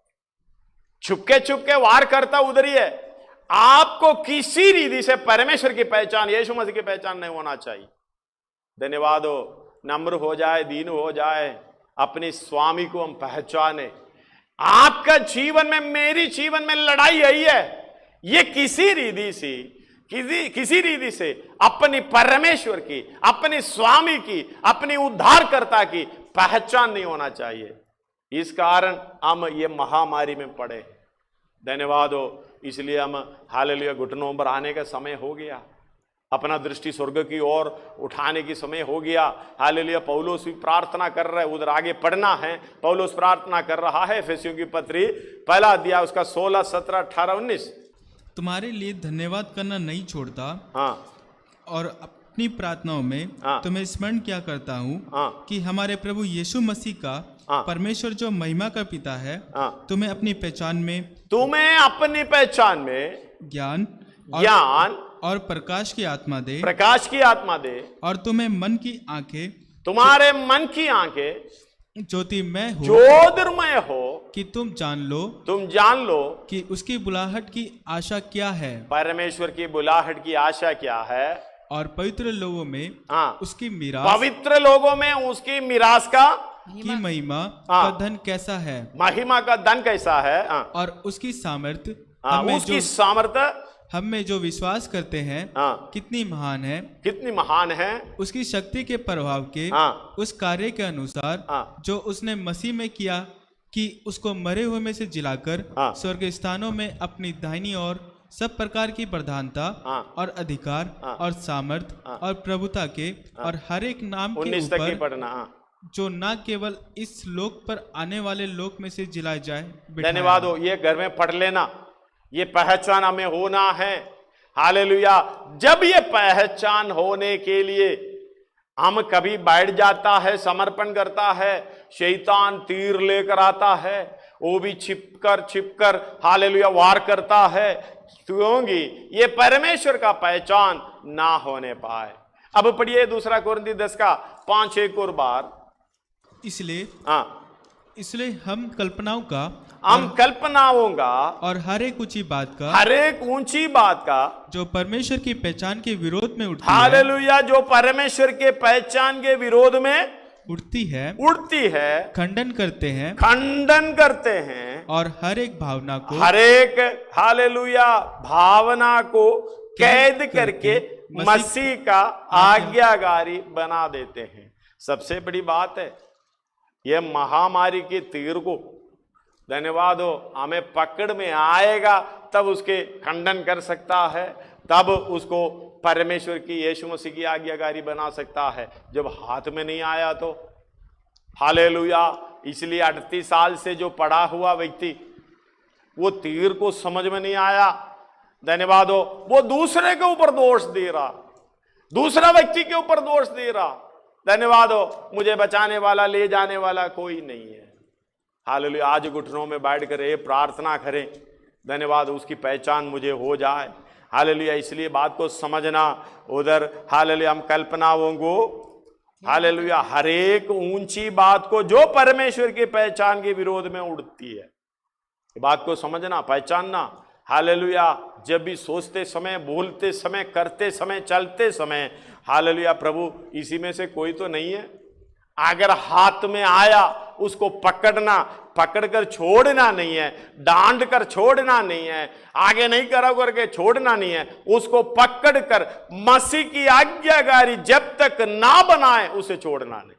छुपके वार करता उधर ही है। आपको किसी रीति से परमेश्वर की पहचान यीशु मसीह की पहचान नहीं होना चाहिए। धन्यवाद हो। नम्र हो जाए, दीन हो जाए, अपने स्वामी को हम पहचाने। आपका जीवन में मेरी जीवन में लड़ाई यही है, ये किसी रीति से अपनी परमेश्वर की, अपने स्वामी की, अपनी उद्धारकर्ता की पहचान नहीं होना चाहिए। इस कारण हम ये महामारी में पड़े। धन्यवाद हो। इसलिए हम हालेलुया घुटनों पर आने का समय हो गया, अपना दृष्टि स्वर्ग की ओर उठाने की समय हो गया। हालेलुया पौलुस भी प्रार्थना कर रहा है, उधर आगे पढ़ना है। पौलुस प्रार्थना कर रहा है एफेसियों की पत्री 1 अध्याय उसका 16 17 18 19
तुम्हारे लिए धन्यवाद करना नहीं छोड़ता और अपनी प्रार्थनाओं में तुम्हें स्मरण किया करता हूँ कि हमारे प्रभु यीशु मसीह का परमेश्वर जो महिमा का पिता है तुम्हें अपनी पहचान में ज्ञान और प्रकाश की आत्मा दे और तुम्हें मन की आंखें,
तुम्हारे मन की आंखें
ज्योतिर्मय
हो
कि तुम जान लो कि उसकी बुलाहट की आशा क्या है,
परमेश्वर की बुलाहट की आशा क्या है,
और पवित्र लोगों में उसकी
मिरास
की महिमा का धन कैसा है,
महिमा का धन कैसा है,
और उसकी सामर्थ्य हम में जो विश्वास करते हैं कितनी महान है, उसकी शक्ति के प्रभाव के उस कार्य के अनुसार जो उसने मसीह में किया कि उसको मरे हुए में से जिलाकर स्वर्ग स्थानों में अपनी दाहिनी ओर सब प्रकार की प्रधानता और अधिकार और सामर्थ और प्रभुता के और हर एक नाम के ऊपर जो न केवल इस लोक पर आने वाले लोक में से जिलाए जाए।
धन्यवाद हो। ये घर में पढ़ लेना, ये पहचान हमें होना है। हालेलुया। जब ये पहचान होने के लिए हम कभी बैठ जाता है, समर्पण करता है, शैतान तीर लेकर आता है, वो भी छिपकर हालेलुया वार करता है, क्योंकि ये परमेश्वर का पहचान ना होने पाए। अब पढ़िए 2 कोरिन्थी 10 का 5 एक और बार।
इसलिए हम कल्पनाओं का और हर एक ऊंची बात का जो परमेश्वर की पहचान के विरोध में उठती है,
हालेलुया, जो परमेश्वर के पहचान के विरोध में
उठती है, खंडन करते हैं और हर एक
भावना को कैद करके मसीह का आज्ञाकारी बना देते हैं। सबसे बड़ी बात है, यह महामारी के तीर को धन्यवाद हो हमें पकड़ में आएगा तब उसके खंडन कर सकता है, तब उसको परमेश्वर की यीशु मसीह की आज्ञाकारी बना सकता है। जब हाथ में नहीं आया तो हालेलुया। इसलिए 38 साल से जो पड़ा हुआ व्यक्ति, वो तीर को समझ में नहीं आया, धन्यवाद हो, वो दूसरे के ऊपर दोष दे रहा, दूसरा व्यक्ति के ऊपर दोष दे रहा, धन्यवाद हो। मुझे बचाने वाला, ले जाने वाला कोई नहीं है। हालेलुया। आज घुटनों में बैठ कर ये प्रार्थना करें, धन्यवाद, उसकी पहचान मुझे हो जाए। हालेलुया। इसलिए बात को समझना, उधर हालेलुया हम कल्पनाओं को, हालेलुया, हर एक ऊंची बात को जो परमेश्वर की पहचान के विरोध में उड़ती है, बात को समझना, पहचानना। हालेलुया। जब भी सोचते समय, बोलते समय, करते समय, चलते समय, हालेलुया, प्रभु इसी में से कोई तो नहीं है। अगर हाथ में आया उसको पकड़ना, पकड़कर छोड़ना नहीं है, डांट कर छोड़ना नहीं है, आगे नहीं करो करके छोड़ना नहीं है, उसको पकड़कर मसीह की आज्ञाकारी जब तक ना बनाए उसे छोड़ना नहीं,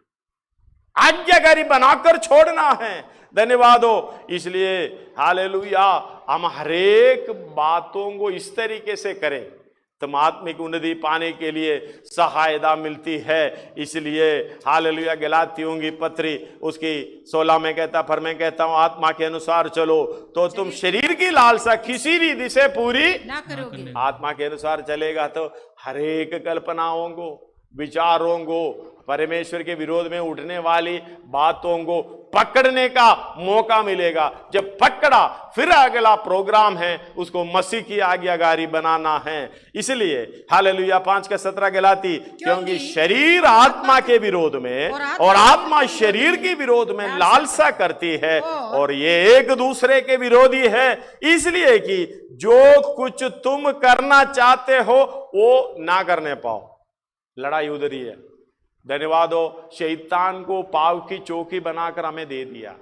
आज्ञाकारी बनाकर छोड़ना है। धन्यवाद हो। इसलिए हालेलुया हम हरेक बातों को इस तरीके से करें तो आत्मिक उन्नति पाने के लिए सहायता मिलती है। इसलिए हालेलुया गलातियों की पत्री उसकी 16 में कहता, पर मैं कहता हूं आत्मा के अनुसार चलो तो तुम शरीर की लालसा किसी रीति से पूरी
ना करोगे।
आत्मा के अनुसार चलेगा तो हरेक कल्पनाओं को, विचारों को, परमेश्वर के विरोध में उठने वाली बातों को पकड़ने का मौका मिलेगा। जब पकड़ा फिर अगला प्रोग्राम है उसको मसीह की आज्ञाकारी बनाना है। इसलिए हालेलुया 5:17 गलाती, क्योंकि शरीर आत्मा के विरोध में और आत्मा शरीर के विरोध में लालसा करती है और ये एक दूसरे के विरोधी है, इसलिए कि जो कुछ तुम करना चाहते हो वो ना करने पाओ। लड़ाई उधर ही है। धन्यवाद हो। शैतान को पाव की चौकी बनाकर हमें दे दिया,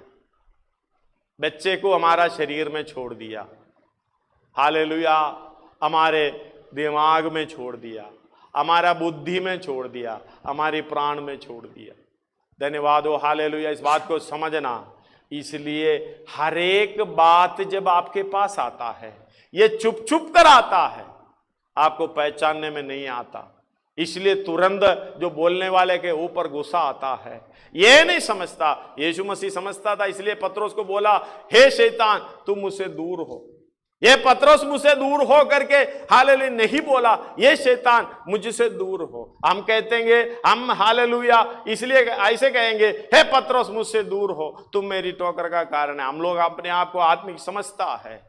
बच्चे को हमारा शरीर में छोड़ दिया, हालेलुया, हमारे दिमाग में छोड़ दिया, हमारा बुद्धि में छोड़ दिया, हमारी प्राण में छोड़ दिया। धन्यवाद हो। हालेलुया। इस बात को समझना। इसलिए हर एक बात जब आपके पास आता है, ये चुप चुप कर आता है, आपको पहचानने में नहीं आता। इसलिए तुरंत जो बोलने वाले के ऊपर गुस्सा आता है, ये नहीं समझता। यीशु मसीह समझता था, इसलिए पतरस को बोला, हे शैतान तू मुझसे दूर हो। ये पतरस मुझसे दूर हो करके हालेलुया नहीं बोला, ये शैतान मुझसे दूर हो। हम कहेंगे, हम हालेलुया इसलिए ऐसे कहेंगे, हे पतरस मुझसे दूर हो, तुम मेरी ठोकर का कारण है। हम लोग अपने आप को आत्मिक समझता है,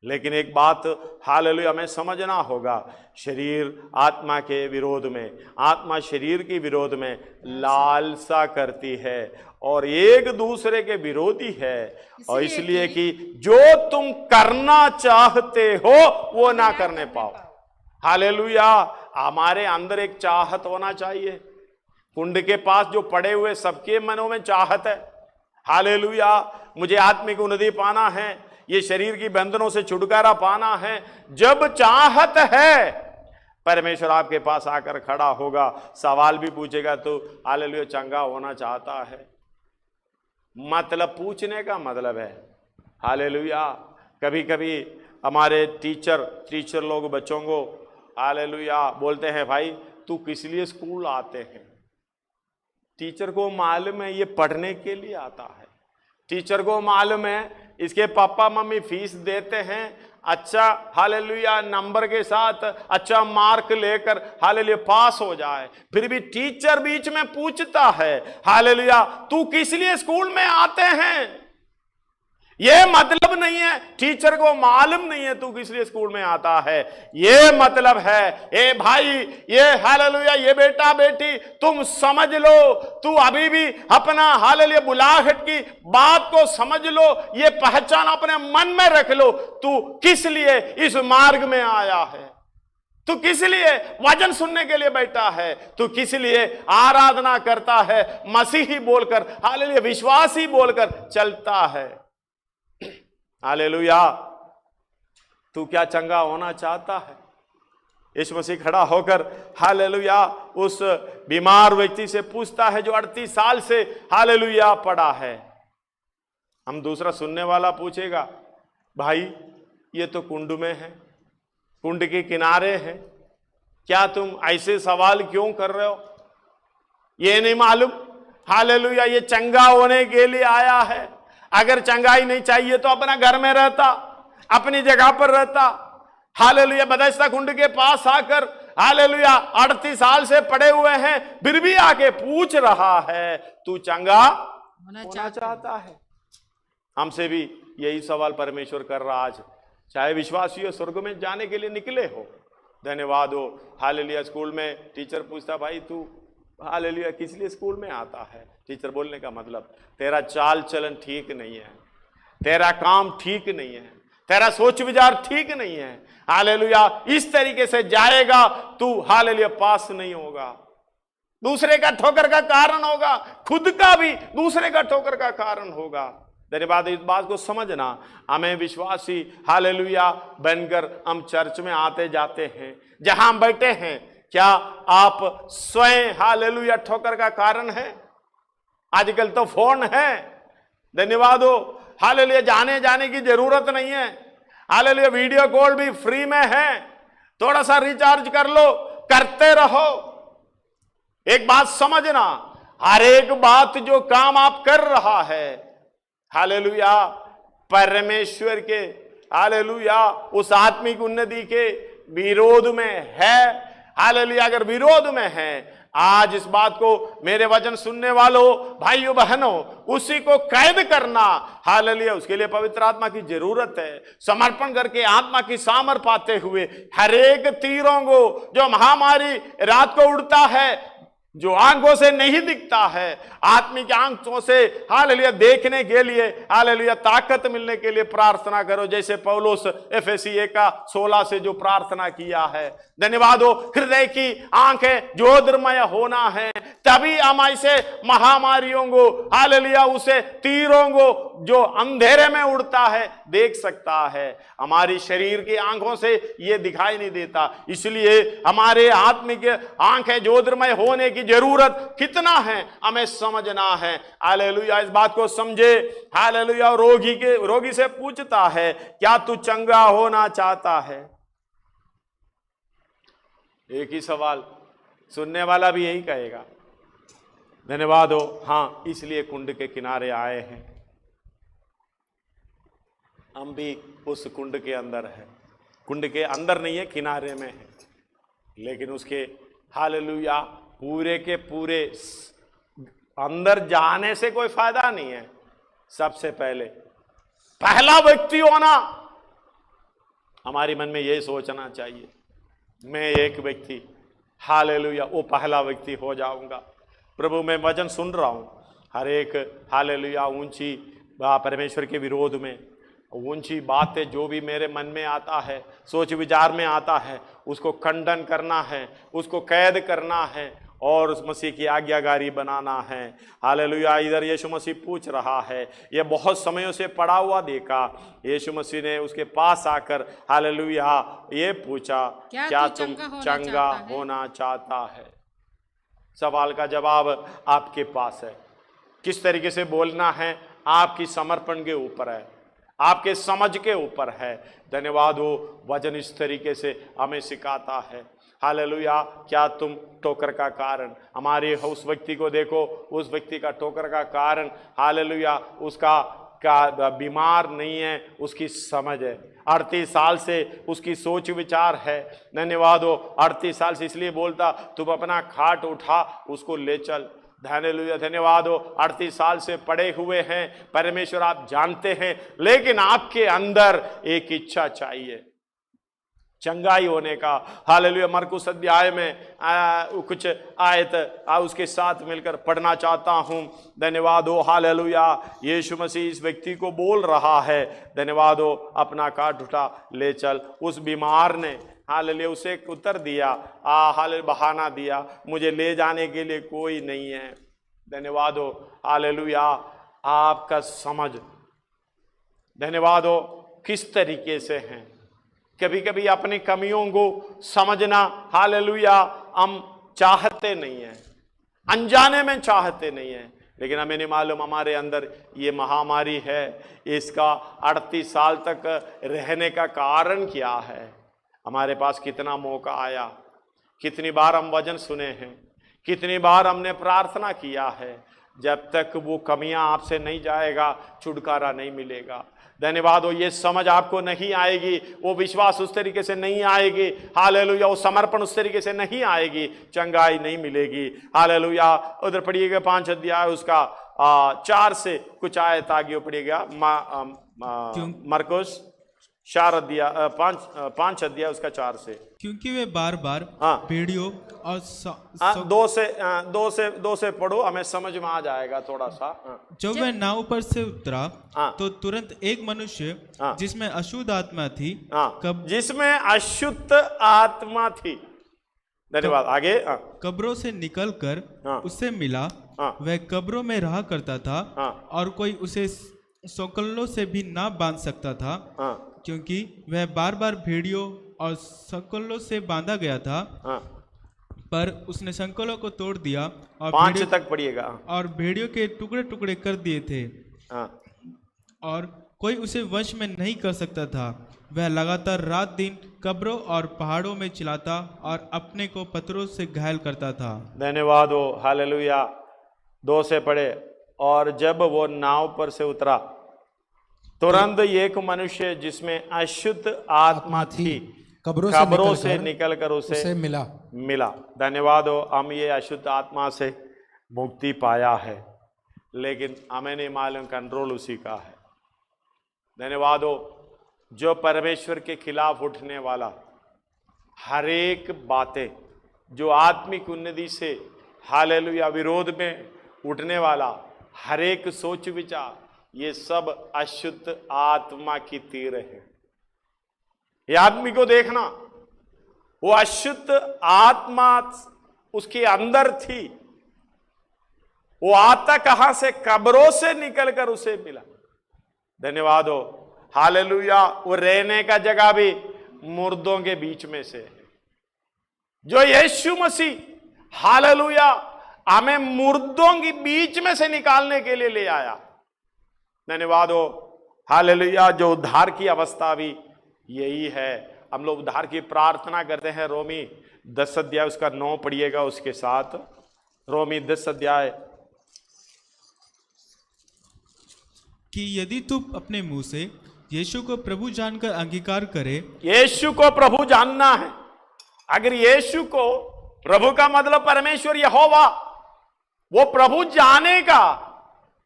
लेकिन एक बात हालेलुया हमें समझना होगा, शरीर आत्मा के विरोध में, आत्मा शरीर के विरोध में लालसा करती है और एक दूसरे के विरोधी है। और इसलिए कि जो तुम करना चाहते हो वो ना करने पाओ। हालेलुया। हमारे अंदर एक चाहत होना चाहिए। कुंड के पास जो पड़े हुए सबके मनों में चाहत है, हालेलुया, मुझे आत्मिक उन्नति पाना है, ये शरीर की बंधनों से छुटकारा पाना है। जब चाहत है, परमेश्वर आपके पास आकर खड़ा होगा, सवाल भी पूछेगा, तो हालेलुया चंगा होना चाहता है? मतलब पूछने का मतलब है हालेलुया। कभी कभी हमारे टीचर लोग बच्चों को हालेलुया बोलते हैं, भाई तू किस लिए स्कूल आते हैं? टीचर को मालूम है ये पढ़ने के लिए आता है। टीचर को मालूम है इसके पापा मम्मी फीस देते हैं अच्छा हालेलुया नंबर के साथ अच्छा मार्क लेकर हालेलुया पास हो जाए, फिर भी टीचर बीच में पूछता है हालेलुया तू किस लिए स्कूल में आते हैं? ये मतलब नहीं है, टीचर को मालूम नहीं है तू किस लिए स्कूल में आता है। ये मतलब है ए भाई, ये हालेलुया, ये बेटा बेटी तुम समझ लो, तू अभी भी अपना हालेलुया बुलाहट की बात को समझ लो, ये पहचान अपने मन में रख लो, तू किस लिए इस मार्ग में आया है, तू किस लिए वचन सुनने के लिए बैठा है, तू किस लिए आराधना करता है, मसीही बोलकर हालेलुया विश्वासी बोलकर चलता है। हालेलुया, तू क्या चंगा होना चाहता है? यीशु मसीह खड़ा होकर हालेलुया उस बीमार व्यक्ति से पूछता है जो 38 साल से हालेलुया पड़ा है। हम दूसरा सुनने वाला पूछेगा, भाई ये तो कुंड में है, कुंड के किनारे है, क्या तुम ऐसे सवाल क्यों कर रहे हो? ये नहीं मालूम हालेलुया ये चंगा होने के लिए आया है। अगर चंगाई नहीं चाहिए तो अपना घर में रहता, अपनी जगह पर रहता। हालेलुया बेथेस्दा कुंड के पास आकर हालेलुया 38 साल से पड़े हुए हैं, फिर भी आके पूछ रहा है तू चंगा होना चाहता है? हमसे भी यही सवाल परमेश्वर कर रहा आज, चाहे विश्वासी स्वर्ग में जाने के लिए निकले हो। धन्यवाद हो हालेलुया। स्कूल में टीचर पूछता भाई तू हालेलुया किस लिए स्कूल में आता है? टीचर बोलने का मतलब तेरा चाल चलन ठीक नहीं है, तेरा काम ठीक नहीं है, तेरा सोच विचार ठीक नहीं है। हालेलुया इस तरीके से जाएगा तू हालेलुया पास नहीं होगा, दूसरे का ठोकर का कारण होगा, खुद का भी दूसरे का ठोकर का कारण होगा। धन्यवाद। इस बात को समझना, हमें विश्वासी हालेलुया बनकर हम चर्च में आते जाते हैं, जहां हम बैठे हैं, क्या आप स्वयं हालेलुया ठोकर का कारण है? आजकल तो फोन है, धन्यवाद हो हालेलुया, जाने की जरूरत नहीं है। हालेलुया वीडियो कॉल भी फ्री में है, थोड़ा सा रिचार्ज कर लो, करते रहो। एक बात समझना, हर एक बात जो काम आप कर रहा है हालेलुया परमेश्वर के हालेलुया उस आत्मिक उन्नति के विरोध में है। हालेलुया अगर विरोध में है, आज इस बात को मेरे वचन सुनने वालों भाइयों बहनों, उसी को कैद करना हालेलुया उसके लिए पवित्र आत्मा की जरूरत है। समर्पण करके आत्मा की सामर्थ पाते हुए हर एक तीरों को, जो महामारी रात को उड़ता है, जो आंखों से नहीं दिखता है, आत्मिक आंखों से हालेलुया देखने के लिए हालेलुया ताकत मिलने के लिए प्रार्थना करो, जैसे पौलुस एफेसी 1:16 से जो प्रार्थना किया है। धन्यवाद हो। हृदय की आंखें ज्योतिर्मय होना है, तभी हम ऐसे महामारियों को हालेलुया उसे तीरों को जो अंधेरे में उड़ता है देख सकता है। हमारी शरीर की आंखों से ये दिखाई नहीं देता, इसलिए हमारे आत्मिक आंखें ज्योतिर्मय होने की जरूरत कितना है हमें समझना है। हालेलुया इस बात को समझे। हालेलुया रोगी से पूछता है क्या तू चंगा होना चाहता है? एक ही सवाल, सुनने वाला भी यही कहेगा। धन्यवाद हो। हाँ, इसलिए कुंड के किनारे आए हैं, हम भी उस कुंड के अंदर है। कुंड के अंदर नहीं है, किनारे में है, लेकिन उसके हालेलुया पूरे के पूरे अंदर जाने से कोई फायदा नहीं है। सबसे पहला व्यक्ति होना, हमारे मन में यही सोचना चाहिए, मैं एक व्यक्ति हालेलुया वो पहला व्यक्ति हो जाऊंगा। प्रभु मैं वचन सुन रहा हूं, हर एक हालेलुया ऊंची परमेश्वर के विरोध में ऊंची बातें जो भी मेरे मन में आता है, सोच विचार में आता है, उसको खंडन करना है, उसको कैद करना है और उस मसीह की आज्ञाकारी बनाना है। हालेलुया इधर यीशु मसीह पूछ रहा है, ये बहुत समयों से पड़ा हुआ देखा। यीशु mसीह ने उसके पास आकर हालेलुया ये पूछा क्या तुम चंगा होना चाहता है? सवाल का जवाब आपके पास है। किस तरीके से बोलना है आपकी समर्पण के ऊपर है, आपके समझ के ऊपर है। धन्यवाद हो, वचन इस तरीके से हमें सिखाता है। हालेलुया क्या तुम ठोकर का कारण, हमारे उस व्यक्ति को देखो, उस व्यक्ति का ठोकर का कारण हालेलुया उसका का बीमार नहीं है, उसकी समझ है। 38 साल से उसकी सोच विचार है। धन्यवाद हो। 38 साल से इसलिए बोलता तुम अपना खाट उठा उसको ले चल। हालेलुया, धन्यवाद हो। 38 साल से पड़े हुए हैं, परमेश्वर आप जानते हैं, लेकिन आपके अंदर एक इच्छा चाहिए चंगाई होने का। हालेलुया। मरकुस अध्याय में कुछ आयत उसके साथ मिलकर पढ़ना चाहता हूं। धन्यवाद हो। हालेलुया। यीशु मसीह इस व्यक्ति को बोल रहा है, धन्यवाद हो, अपना काट उठा ले चल। उस बीमार ने हालेलुया उसे उत्तर दिया, हालेलुया बहाना दिया, मुझे ले जाने के लिए कोई नहीं है। धन्यवाद हो। हालेलुया। आपका समझ धन्यवाद हो किस तरीके से है। कभी कभी अपनी कमियों को समझना हालेलुया हम चाहते नहीं है, अनजाने में चाहते नहीं है, लेकिन हमें नहीं मालूम हमारे अंदर ये महामारी है, इसका 38 साल तक रहने का कारण क्या है। हमारे पास कितना मौका आया, कितनी बार हम वचन सुने हैं, कितनी बार हमने प्रार्थना किया है। जब तक वो कमियां आपसे नहीं जाएगा छुटकारा नहीं मिलेगा। धन्यवाद हो। ये समझ आपको नहीं आएगी, वो विश्वास उस तरीके से नहीं आएगी, हालेलुया, वो समर्पण उस तरीके से नहीं आएगी, चंगाई नहीं मिलेगी। हालेलुया। उधर पढ़िएगा 5 अध्याय उसका 4 से कुछ आयत आगे पढ़िएगा। मरकुस 4 अध्याय 5 अध्याय उसका 4 से।
क्योंकि वे बार बार भेड़ियों और
2 से पढ़ो, हमें समझ में आ जाएगा थोड़ा सा।
जब वह नाव पर से उतरा तो तुरंत एक मनुष्य जिसमें अशुद्ध आत्मा थी,
जिसमें अशुद्ध आत्मा थी, धन्यवाद, आगे,
कब्रों से निकलकर उससे मिला। वह कब्रों में रहा करता था और कोई उसे संकलों से भी ना बांध सकता था, क्योंकि वह बार बार भेड़ियों और संकलों से बांधा गया था। पर उसने संकलों को तोड़ दिया और
5 तक पढ़िएगा।
और भेड़ियों के टुकड़े टुकड़े कर दिए थे, और कोई उसे वश में नहीं कर सकता था। वह लगातार रात दिन कब्रों और पहाड़ों में चिल्लाता और अपने को पत्थरों से घायल करता था।
धन्यवाद हो। हालेलुया। 2 से पढ़े। और जब वो नाव पर से उतरा तुरंत एक मनुष्य जिसमें अशुद्ध आत्मा थी कब्रों से निकलकर उसे मिला। धन्यवाद हो। हम ये अशुद्ध आत्मा से मुक्ति पाया है, लेकिन हमें नहीं मालूम कंट्रोल उसी का है। धन्यवाद हो। जो परमेश्वर के खिलाफ उठने वाला हर एक बातें, जो आत्मिक उन्नति से हालेलुया विरोध में उठने वाला हर एक सोच विचार, ये सब अशुद्ध आत्मा की तीर है। ये आदमी को देखना, वो अशुद्ध आत्मा उसके अंदर थी। वो आता कहां से? कब्रों से निकलकर उसे मिला। धन्यवाद हो। हालेलुया। वो रहने का जगह भी मुर्दों के बीच में से है। जो यीशु मसीह हालेलुया हमें मुर्दों के बीच में से निकालने के लिए ले आया। धन्यवाद हो। हालेलुया। जो उद्धार की अवस्था भी यही है। हम लोग उद्धार की प्रार्थना करते हैं। रोमी 10 अध्याय उसका 9 पढ़िएगा उसके साथ। रोमी 10 अध्याय।
कि यदि तू अपने मुंह से यीशु को प्रभु जानकर अंगीकार करे।
यीशु को प्रभु जानना है। अगर यीशु को, प्रभु का मतलब परमेश्वर यहोवा, वो प्रभु जानेगा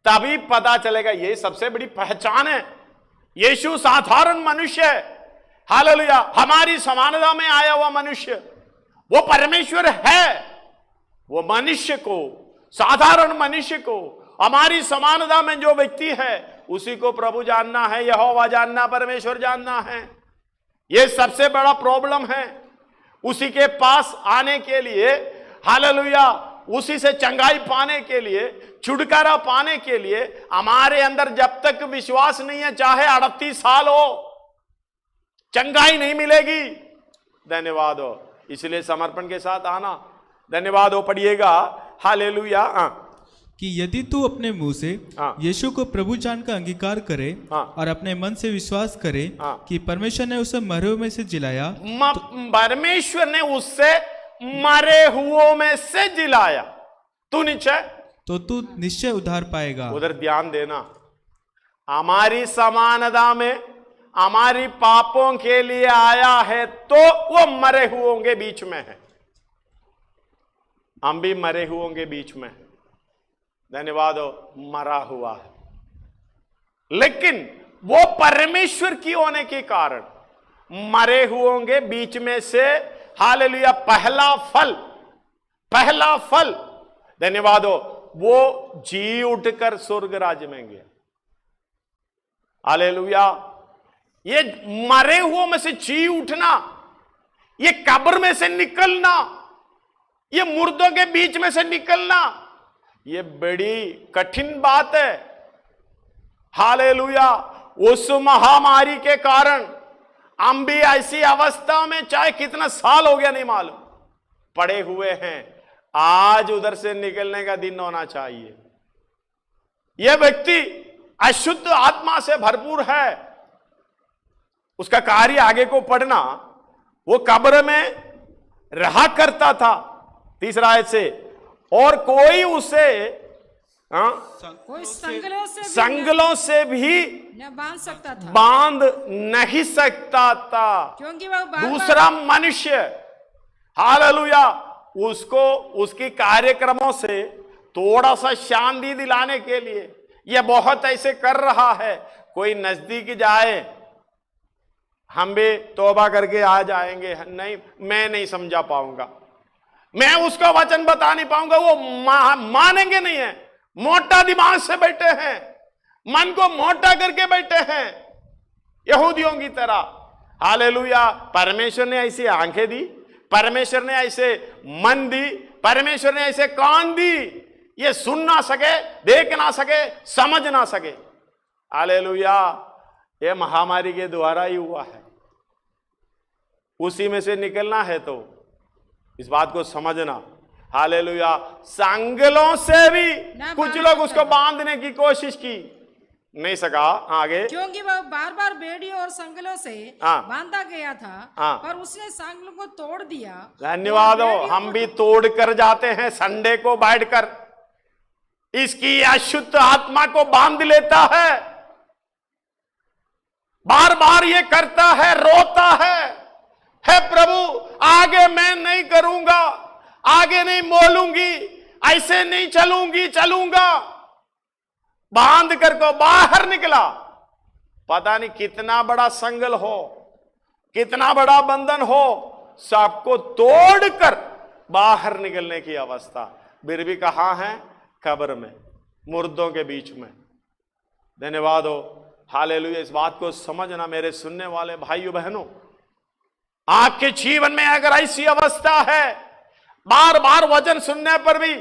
तभी पता चलेगा। ये सबसे बड़ी पहचान है। यीशु साधारण मनुष्य है। हालेलुया। हमारी समानता में आया हुआ मनुष्य, वो परमेश्वर है। वो मनुष्य को, साधारण मनुष्य को, हमारी समानता में जो व्यक्ति है उसी को प्रभु जानना है, यहोवा जानना, परमेश्वर जानना है। ये सबसे बड़ा प्रॉब्लम है। उसी के पास आने के लिए हालेलुया, उसी से चंगाई पाने के लिए, छुटकारा पाने के लिए हमारे अंदर जब तक विश्वास नहीं है, चाहे 38 साल हो, चंगाई नहीं मिलेगी। धन्यवाद हो। इसलिए समर्पण के साथ आना। धन्यवाद हो। पढ़िएगा हालेलुया।
कि यदि तू अपने मुंह से यीशु को प्रभु जानकर अंगीकार करे और अपने मन से विश्वास करे कि परमेश्वर ने उसे मरे हुए में से जिलाया,
परमेश्वर ने उससे मरे हुओं में से जिलाया, तो तू निश्चय
उद्धार पाएगा।
उधर ध्यान देना। हमारी समानता में हमारी पापों के लिए आया है, तो वो मरे हुओं के बीच में है। हम भी मरे हुओं के बीच में हैं। धन्यवाद हो, मरा हुआ है, लेकिन वो परमेश्वर की होने के कारण मरे हुओं के बीच में से हालेलुया पहला फल धन्यवाद हो, वो जी उठकर स्वर्ग राज्य में गया। हालेलुया। ये मरे हुओं में से जी उठना, ये कब्र में से निकलना, ये मुर्दों के बीच में से निकलना, ये बड़ी कठिन बात है। हालेलुया। उस महामारी के कारण हम भी ऐसी अवस्था में चाहे कितना साल हो गया नहीं मालूम पड़े हुए हैं। आज उधर से निकलने का दिन होना चाहिए। यह व्यक्ति अशुद्ध आत्मा से भरपूर है। उसका कार्य आगे को पढ़ना, वो कब्र में रहा करता था। तीसरा आयत से, और कोई उसे
कोई
संगलों से भी
न बांध सकता था,
बांध नहीं सकता था,
क्योंकि वह
दूसरा मनुष्य हालेलुया उसको उसकी कार्यक्रमों से थोड़ा सा शांति दिलाने के लिए यह बहुत ऐसे कर रहा है। कोई नजदीक जाए, हम भी तौबा करके आ जाएंगे, नहीं मैं नहीं समझा पाऊंगा, मैं उसका वचन बता नहीं पाऊंगा, वो मानेंगे नहीं है। मोटा दिमाग से बैठे हैं, मन को मोटा करके बैठे हैं यहूदियों की तरह। हालेलुया। परमेश्वर ने ऐसी आंखें दी, परमेश्वर ने ऐसे मन दी, परमेश्वर ने ऐसे कान दी, ये सुन ना सके, देख ना सके, समझ ना सके। हालेलुया। ये महामारी के द्वारा ही हुआ है। उसी में से निकलना है तो इस बात को समझना। हालेलुया। संगलों से भी कुछ लोग उसको बांधने की कोशिश की, नहीं सका। आगे,
क्योंकि वह बार बार बेड़ियों और संगलों से बांधा गया था, पर उसने संगलों को तोड़ दिया।
धन्यवाद हो। हम भी तोड़ कर जाते हैं संडे को बैठकर, इसकी अशुद्ध आत्मा को बांध लेता है, बार बार ये करता है, रोता है प्रभु आगे मैं नहीं करूंगा, आगे नहीं बोलूंगी, ऐसे नहीं चलूंगा। बांध कर को बाहर निकला। पता नहीं कितना बड़ा संगल हो, कितना बड़ा बंधन हो, सबको तोड़कर बाहर निकलने की अवस्था। फिर भी कहां है? कब्र में, मुर्दों के बीच में। धन्यवाद हो। हालेलुया। इस बात को समझना मेरे सुनने वाले भाइयों बहनों, आपके जीवन में अगर ऐसी अवस्था है, बार बार वचन सुनने पर भी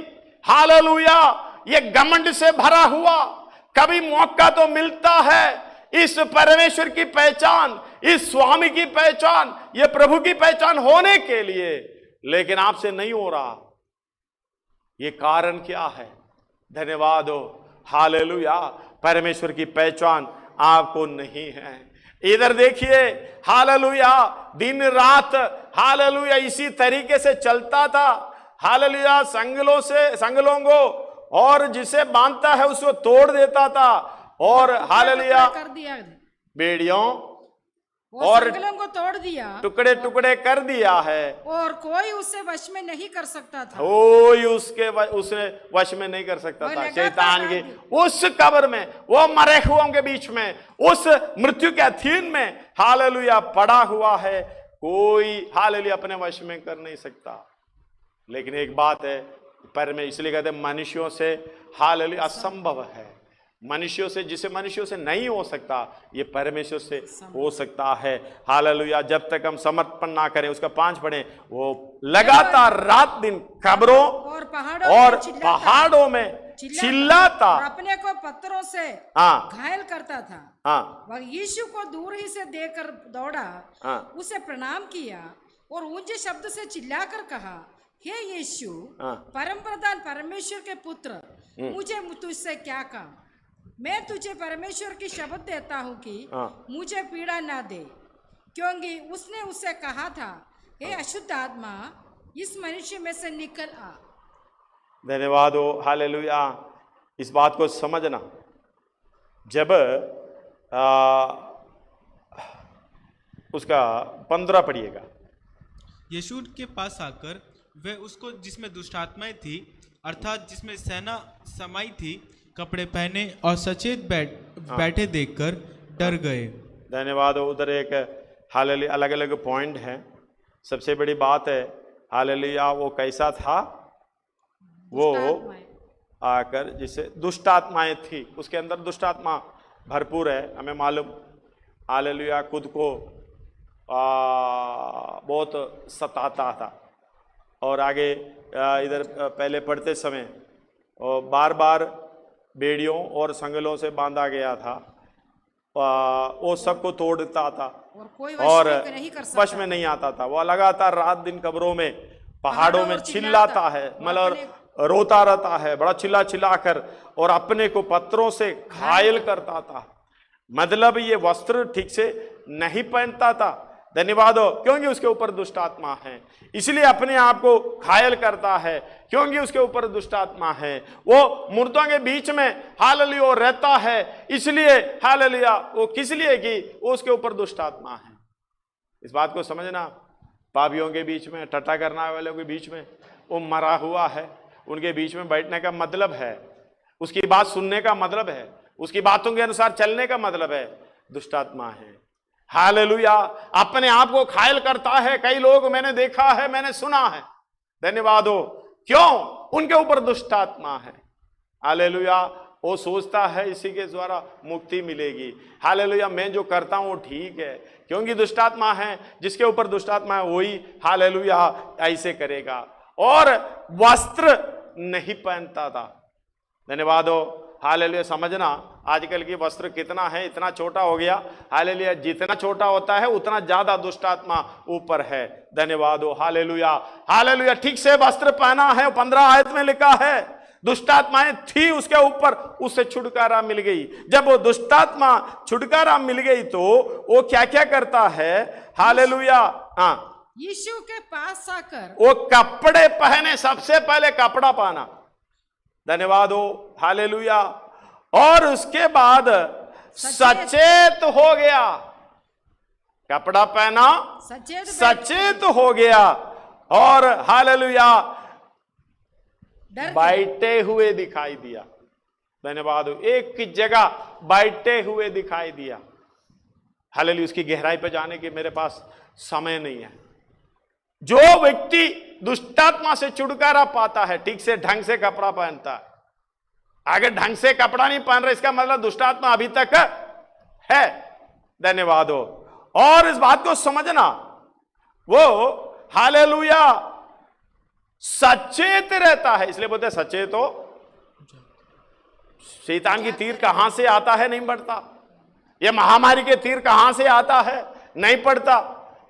हालेलुया ये घमंड से भरा हुआ, कभी मौका तो मिलता है इस परमेश्वर की पहचान, इस स्वामी की पहचान, ये प्रभु की पहचान होने के लिए, लेकिन आपसे नहीं हो रहा। ये कारण क्या है? धन्यवाद हो। हालेलुया। परमेश्वर की पहचान आपको नहीं है। इधर देखिए, हालेलुया दिन रात हालेलुया इसी तरीके से चलता था। हालेलुया संगलों को, और जिसे बांधता है उसको तोड़ देता था, और हालेलुया बेड़ियों और
संगलों को तोड़ दिया,
टुकड़े टुकड़े कर दिया है, और
कोई उससे वश में नहीं कर सकता था।
कोई उसे वश में नहीं कर सकता था। शैतान के उस कब्र में, वो मरे हुओं के बीच में, उस मृत्यु के अधीन में हालेलुया पड़ा हुआ है। कोई हालेलुया अपने वश में कर नहीं सकता। लेकिन एक बात है, इसलिए कहते हैं मनुष्यों से हालेलुया असंभव है। मनुष्यों से, जिसे मनुष्यों से नहीं हो सकता, ये परमेश्वर से हो सकता है। हालेलुया। जब तक हम समर्पण ना करें, उसका 5 पढ़ें, वो लगातार रात दिन कब्रों और पहाड़ों में चिल्लाता,
और अपने को पत्थरों से घायल करता था। वह यीशु को दूर ही से देखकर दौड़ा, उसे प्रणाम किया और ऊंचे शब्द से चिल्लाकर कहा, हे यीशु परम प्रधान परमेश्वर के पुत्र, मुझे तुझसे क्या काम? मैं तुझे परमेश्वर की शपथ देता हूँ कि मुझे पीड़ा ना दे, क्योंकि उसने उससे कहा था, हे अशुद्ध आत्मा इस मनुष्य में से निकल आ।
धन्यवाद हो। हालेलुया। इस बात को समझना, जब उसका 15 पढ़िएगा।
यीशु के पास आकर वे उसको जिसमें दुष्ट आत्माएं थी अर्थात जिसमें सेना समाई थी कपड़े पहने और सचेत बैठे देखकर डर गए।
धन्यवाद। उधर एक हालेलुया अलग अलग पॉइंट है। सबसे बड़ी बात है हालेलुया वो कैसा था, वो आकर जिसे दुष्ट आत्माएं थी, उसके अंदर दुष्ट आत्मा भरपूर है, हमें मालूम। हालेलुया खुद को बहुत सताता था और आगे इधर पहले पढ़ते समय और बार बार बेड़ियों और संगलों से बांधा गया था, वो सबको तोड़ता था और वश में नहीं आता था। वो लगातार रात दिन कब्रों में पहाड़ों में चिल्लाता है, मतलब रोता रहता है बड़ा चिल्ला चिल्ला कर, और अपने को पत्थरों से घायल करता था। मतलब ये वस्त्र ठीक से नहीं पहनता था, धन्यवाद हो, क्योंकि उसके ऊपर दुष्ट आत्मा है, इसलिए अपने आप को घायल करता है क्योंकि उसके ऊपर दुष्ट आत्मा है। वो मुर्दों के बीच में हालेलुया रहता है, इसलिए हालेलुया वो किस लिए कि वो उसके ऊपर दुष्ट आत्मा है। इस बात को समझना, पापियों के बीच में, टट्टा करने वालों के बीच में वो मरा हुआ है, उनके बीच में बैठने का मतलब है, उसकी बात सुनने का मतलब है, उसकी बातों के अनुसार चलने का मतलब है दुष्ट आत्मा है। हालेलुया अपने आप को घायल करता है। कई लोग मैंने देखा है, मैंने सुना है, धन्यवाद हो, क्यों? उनके ऊपर दुष्ट आत्मा है। हालेलुया वो सोचता है इसी के द्वारा मुक्ति मिलेगी। हालेलुया मैं जो करता हूं वो ठीक है, क्योंकि दुष्ट आत्मा है, जिसके ऊपर दुष्ट आत्मा है वही हालेलुया ऐसे करेगा। और वस्त्र नहीं पहनता था, धन्यवाद हो। हालेलुया समझना आजकल की वस्त्र कितना है, इतना छोटा हो गया। हालेलुया जितना छोटा होता है उतना ज्यादा दुष्ट आत्मा ऊपर है, धन्यवाद हो। हालेलुया हालेलुया ठीक से वस्त्र पहना है, 15 आयत में लिखा है दुष्ट आत्माएं थी उसके ऊपर, उससे छुटकारा मिल गई। जब वो दुष्ट आत्मा छुटकारा मिल गई तो वो क्या क्या करता है, हालेलुया हाँ
यीशु के पास आकर
वो कपड़े पहने, सबसे पहले कपड़ा पहना, धन्यवाद हो। हालेलुया और उसके बाद सचेत हो गया, कपड़ा पहना सचेत हो गया और हालेलुया बैठे हुए दिखाई दिया, धन्यवाद हो। एक जगह बैठे हुए दिखाई दिया। हालेलुया उसकी गहराई पर जाने की मेरे पास समय नहीं है। जो व्यक्ति दुष्टात्मा से छुटकारा पाता है, ठीक से ढंग से कपड़ा पहनता है। अगर ढंग से कपड़ा नहीं पहन रहे इसका मतलब दुष्टात्मा अभी तक है, धन्यवाद हो। और इस बात को समझना, वो हालेलुया सचेत रहता है, इसलिए बोलते हैं सचेत हो। शैतान की तीर कहां से आता है नहीं पड़ता, यह महामारी के तीर कहां से आता है नहीं पड़ता।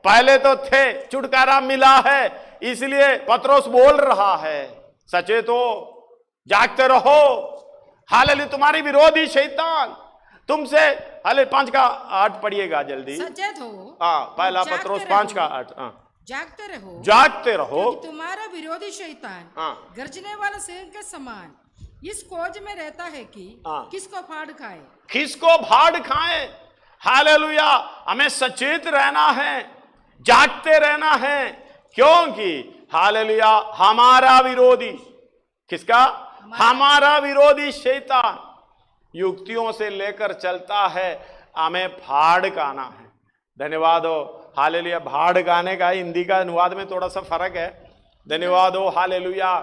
पहले तो थे, छुटकारा मिला है, इसलिए पत्रोस बोल रहा है सचेत हो, जागते रहो। हालेलुया तुम्हारी विरोधी शैतान तुमसे, हाले 5:8 पढ़िएगा जल्दी।
सचेत हो,
हाँ पहला पत्रोस 5:8।
जागते रहो,
जागते रहो,
तुम्हारा विरोधी शैतान गर्जने वाला सिंह के समान इस खोज में रहता है कि किसको फाड़ खाए,
किसको फाड़ खाए। हालेलुया हमें सचेत रहना है, जागते रहना है, क्योंकि हालेलुया हमारा विरोधी, किसका? हमारा विरोधी शैतान युक्तियों से लेकर चलता है, हमें फाड़ खाना है, धन्यवाद हो। हालेलुया भाड़ गाने का हिंदी का अनुवाद में थोड़ा सा फर्क है, धन्यवाद हो। हालेलुया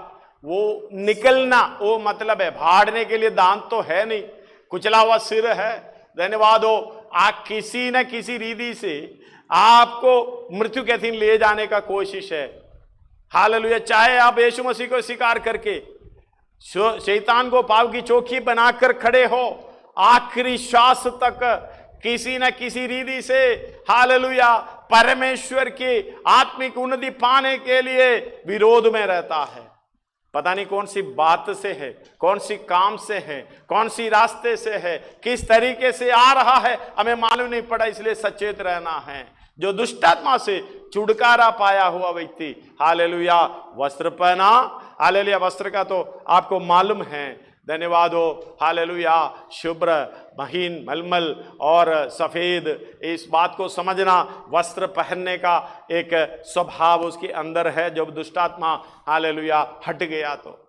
वो निकलना, वो मतलब है, भाड़ने के लिए दांत तो है नहीं, कुचला हुआ सिर है, धन्यवाद हो। आप किसी न किसी रीति से आपको मृत्यु के दिन ले जाने का कोशिश है। हालेलुया चाहे आप यीशु मसीह को स्वीकार करके शैतान को पाप की चौकी बनाकर खड़े हो, आखिरी श्वास तक किसी न किसी रीति से हालेलुया परमेश्वर की आत्मिक उन्नति पाने के लिए विरोध में रहता है। पता नहीं कौन सी बात से है, कौन सी काम से है, कौन सी रास्ते से है, किस तरीके से आ रहा है, हमें मालूम नहीं पड़ा, इसलिए सचेत रहना है। जो दुष्टात्मा से छुटकारा पाया हुआ व्यक्ति हालेलुया वस्त्र पहना, हालेलुया वस्त्र का तो आपको मालूम है, धन्यवाद हो, हालेलुया। शुभ्र, महीन, मलमल और सफेद, इस बात को समझना, वस्त्र पहनने का एक स्वभाव उसके अंदर है। जब दुष्टात्मा हालेलुया हट गया तो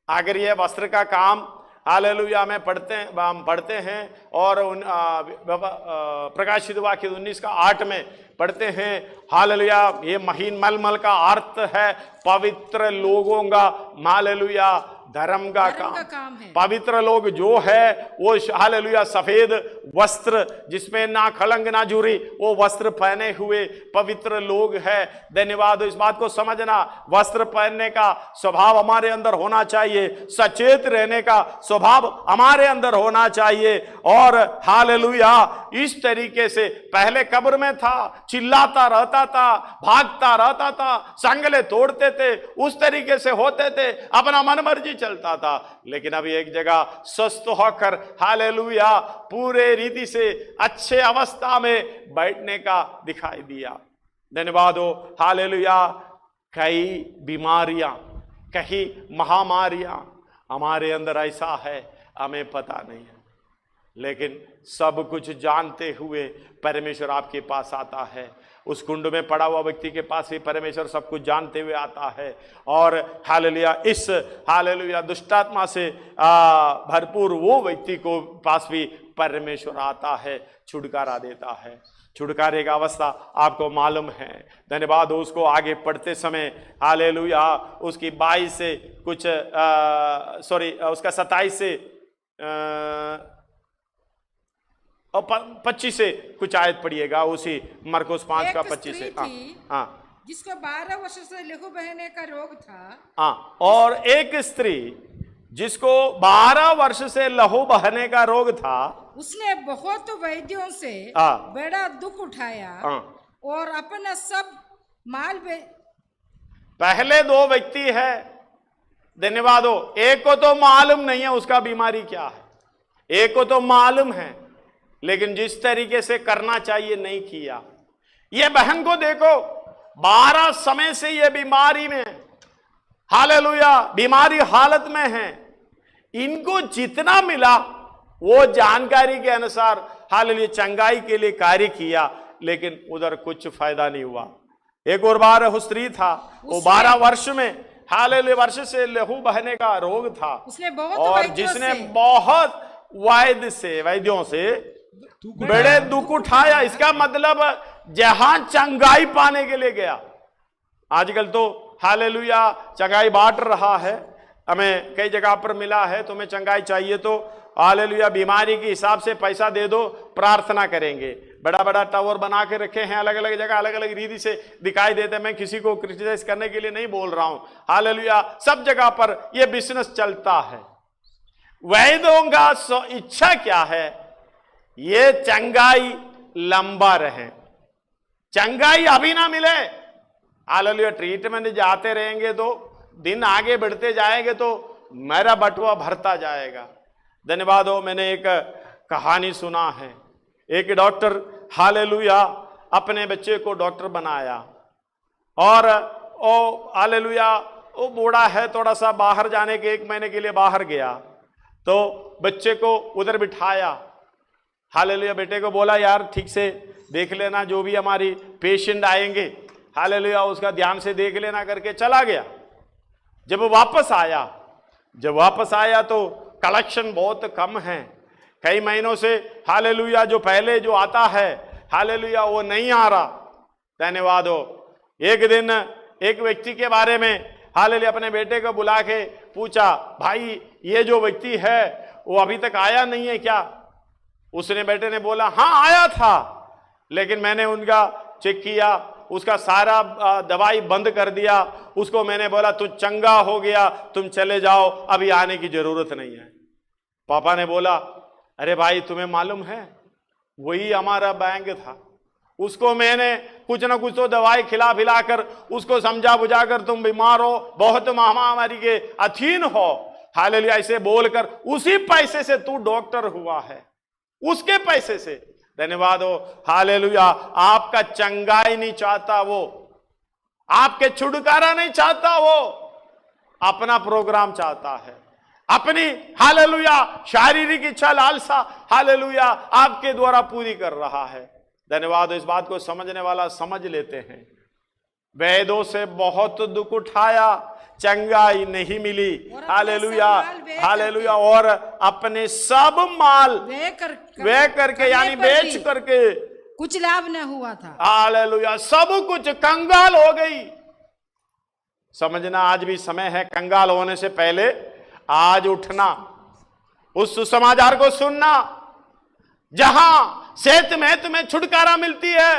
अगर ये वस्त्र का काम हालेलुया में पढ़ते हैं और प्रकाशित वाक्य 19:8 में पढ़ते हैं, हालेलुया, ये महीन मलमल का अर्थ है पवित्र लोगों का हालेलुया धर्म का काम है। पवित्र लोग जो है वो हालेलुया सफेद वस्त्र जिसमें ना खलंग ना जुरी, वो वस्त्र पहने हुए पवित्र लोग है। धन्यवाद। इस बात को समझना, वस्त्र पहनने का स्वभाव हमारे अंदर होना चाहिए, सचेत रहने का स्वभाव हमारे अंदर होना चाहिए। और हालेलुया इस तरीके से पहले कब्र में था, चिल्लाता रहता था, भागता रहता था, संगले तोड़ते थे, उस तरीके से होते थे, अपना मनमर्जी चलता था। लेकिन अभी एक जगह स्वस्थ होकर हालेलुया पूरे रीति से अच्छे अवस्था में बैठने का दिखाई दिया। धन्यवाद हो, हालेलुया। कई बीमारियां, कई महामारियां हमारे अंदर ऐसा है हमें पता नहीं है, लेकिन सब कुछ जानते हुए परमेश्वर आपके पास आता है। उस कुंड में पड़ा हुआ व्यक्ति के पास भी परमेश्वर सब कुछ जानते हुए आता है। और हालेलुया इस हालेलुया दुष्टात्मा से भरपूर वो व्यक्ति को पास भी परमेश्वर आता है, छुटकारा देता है। छुटकारे का अवस्था आपको मालूम है। धन्यवाद हो। उसको आगे पढ़ते समय हालेलुया उसकी 22 से कुछ उसका 27 से और 25 से कुछ आयत पढ़िएगा, उसी मरकुस 5 का 25 से। हाँ,
जिसको 12 वर्ष से लहू बहने का रोग था।
हाँ, और एक स्त्री जिसको 12 वर्ष से लहू बहने का रोग था,
उसने बहुत वैद्यों से बड़ा दुख उठाया और अपना सब माल
पहले 2 व्यक्ति है। धन्यवाद हो। एक को तो मालूम नहीं है उसका बीमारी क्या है, एक को तो मालूम है, लेकिन जिस तरीके से करना चाहिए नहीं किया। ये बहन को देखो, 12 समय से ये बीमारी में हालेलुया बीमारी हालत में है। इनको जितना मिला वो जानकारी के अनुसार हालेलुया चंगाई के लिए कार्य किया, लेकिन उधर कुछ फायदा नहीं हुआ। एक और बार वो स्त्री था, वो 12 वर्ष में हालेलुया वर्ष से लहू बहने का रोग था, और जिसने बहुत वैद्यों से बड़े दुख उठाया। इसका मतलब जहां चंगाई पाने के लिए गया। आजकल तो हालेलुया चंगाई बांट रहा है, हमें कई जगह पर मिला है, तुम्हें चंगाई चाहिए तो हालेलुया बीमारी के हिसाब से पैसा दे दो, प्रार्थना करेंगे। बड़ा बड़ा टावर बना के रखे हैं, अलग अलग जगह अलग अलग रीति से दिखाई देते हैं। मैं किसी को क्रिटिसाइज करने के लिए नहीं बोल रहा हूं, हालेलुया सब जगह पर यह बिजनेस चलता है। वैद्यों का इच्छा क्या है? ये चंगाई लंबा रहे, चंगाई अभी ना मिले। हालेलुया ट्रीटमेंट जाते रहेंगे तो दिन आगे बढ़ते जाएंगे तो मेरा बटुआ भरता जाएगा। धन्यवाद हो। मैंने एक कहानी सुना है, एक डॉक्टर हालेलुया अपने बच्चे को डॉक्टर बनाया, और ओ हालेलुया वो बूढ़ा है, थोड़ा सा बाहर जाने के 1 महीने के लिए बाहर गया, तो बच्चे को उधर बिठाया। हालेलुया बेटे को बोला यार ठीक से देख लेना, जो भी हमारी पेशेंट आएंगे हालेलुया उसका ध्यान से देख लेना करके चला गया। जब वापस आया तो कलेक्शन बहुत कम है, कई महीनों से हालेलुया जो पहले जो आता है हालेलुया वो नहीं आ रहा। धन्यवाद हो। एक दिन एक व्यक्ति के बारे में हालेलुया अपने बेटे को बुला के पूछा, भाई ये जो व्यक्ति है वो अभी तक आया नहीं है क्या? उसने बेटे ने बोला हाँ आया था, लेकिन मैंने उनका चेक किया, उसका सारा दवाई बंद कर दिया। उसको मैंने बोला तू चंगा हो गया, तुम चले जाओ, अभी आने की जरूरत नहीं है। पापा ने बोला अरे भाई तुम्हें मालूम है वही हमारा बैंक था, उसको मैंने कुछ ना कुछ तो दवाई खिला कर उसको समझा बुझा कर तुम बीमार हो, बहुत महामारी के अधीन हो, हालेलुया ऐसे बोलकर उसी पैसे से तू डॉक्टर हुआ है, उसके पैसे से। धन्यवाद हो। हालेलुया आपका चंगाई नहीं चाहता वो, आपके छुटकारा नहीं चाहता वो, अपना प्रोग्राम चाहता है। अपनी हालेलुया शारीरिक इच्छा लालसा हालेलुया आपके द्वारा पूरी कर रहा है। धन्यवाद। इस बात को समझने वाला समझ लेते हैं। वैदों से बहुत दुख उठाया, चंगाई नहीं मिली, हालेलुया हालेलुया, और अपने सब माल वे करके यानी बेच करके
कुछ लाभ न हुआ था,
हालेलुया, सब कुछ कंगाल हो गई। समझना आज भी समय है कंगाल होने से पहले आज उठना, उस सुसमाचार को सुनना जहां सेत में तुम्हें छुटकारा मिलती है,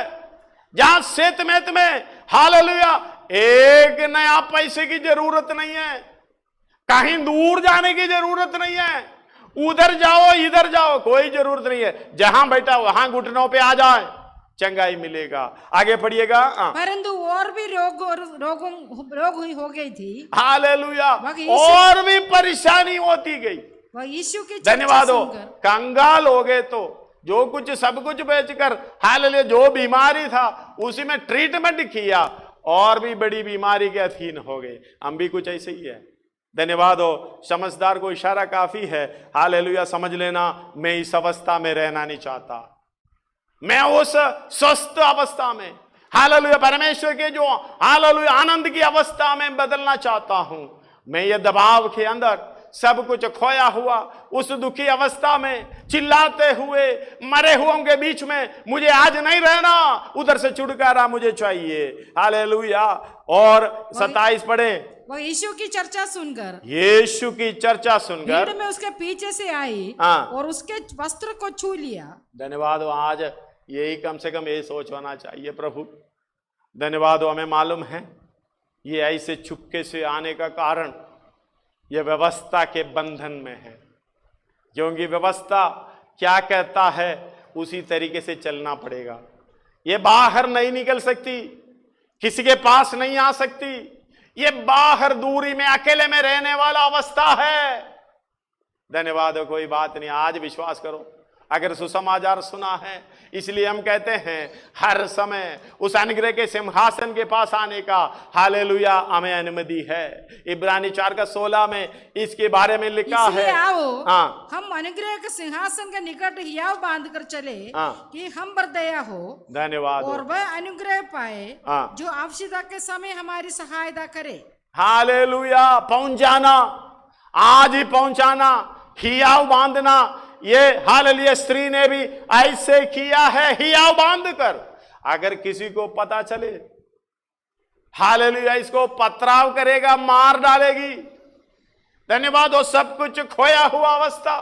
जहां सेत में तुम्हें हालेलुया एक नया पैसे की जरूरत नहीं है, कहीं दूर जाने की जरूरत नहीं है, उधर जाओ इधर जाओ कोई जरूरत नहीं है, जहां बैठा वहां घुटनों पे आ जाए चंगाई मिलेगा। आगे पढ़िएगा।
परंतु और भी रोग हो गई थी,
हालेलुया, और भी परेशानी होती गई।
यीशु की
धन्यवाद हो। कंगाल हो गए तो जो कुछ सब कुछ बेचकर हालेलुया जो बीमारी था उसी में ट्रीटमेंट किया और भी बड़ी बीमारी के अधीन हो गए। हम भी कुछ ऐसे ही है। धन्यवाद हो। समझदार को इशारा काफी है। हालेलुया समझ लेना, मैं इस अवस्था में रहना नहीं चाहता, मैं उस स्वस्थ अवस्था में हालेलुया परमेश्वर के जो हालेलुया आनंद की अवस्था में बदलना चाहता हूं। मैं ये दबाव के अंदर सब कुछ खोया हुआ उस दुखी अवस्था में चिल्लाते हुए मरे हुओं के बीच में मुझे आज नहीं रहना, उधर से छुटकारा मुझे चाहिए। हालेलुया। और 27 पढ़े।
वो यीशु की चर्चा सुनकर,
यीशु की चर्चा सुनकर
भीड़ में उसके पीछे से आई और उसके वस्त्र को छू लिया।
धन्यवाद हो। आज यही कम से कम यही सोच होना चाहिए प्रभु। धन्यवाद हो। हमें मालूम है ये ऐसे चुपके से आने का कारण ये व्यवस्था के बंधन में है, क्योंकि व्यवस्था क्या कहता है उसी तरीके से चलना पड़ेगा। ये बाहर नहीं निकल सकती, किसी के पास नहीं आ सकती, ये बाहर दूरी में अकेले में रहने वाला अवस्था है। धन्यवाद हो। कोई बात नहीं, आज विश्वास करो अगर सुसमाचार सुना है, इसलिए हम कहते हैं हर समय उस अनुग्रह के सिंहासन के पास आने का हालेलुया हमें अनुमति है। इब्रानी 4:16 में इसके बारे में लिखा है,
आओ हम अनुग्रह के सिंहासन के निकट हियाव बांध कर चले कि हम पर दया हो।
धन्यवाद। और
वह अनुग्रह पाए जो आवश्यकता के समय हमारी सहायता करे।
हालेलुया। पहुंच जाना, आज ही पहुंचाना, हियाव बांधना, ये हालेलुया स्त्री ने भी ऐसे किया है, हियाव बांध कर। अगर किसी को पता चले हालेलुया इसको पथराव करेगा, मार डालेगी। धन्यवाद हो। सब कुछ खोया हुआ अवस्था,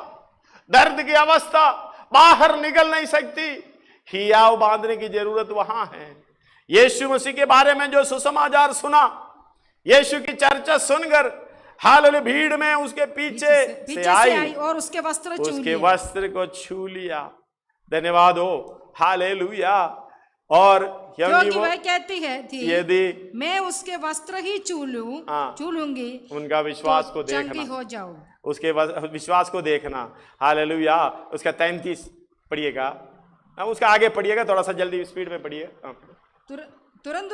दर्द की अवस्था, बाहर निकल नहीं सकती, हियाव बांधने की जरूरत वहां है। यीशु मसीह के बारे में जो सुसमाचार सुना, यीशु की चर्चा सुनकर हालेलुया भीड़ में उसके पीछे से आई
और उसके
वस्त्र को छू लिया। धन्यवाद हो। हालेलुया। और
क्योंकि वह कहती है थी,
यदि मैं
उसके वस्त्र ही छू लूंगी,
उनका विश्वास
तो
को देखना,
हो जाओ,
उसके विश्वास को देखना। हालेलुया। उसका 33 पढ़िएगा, उसका आगे पढ़िएगा, थोड़ा सा जल्दी स्पीड में पढ़िएगा।
तुरंत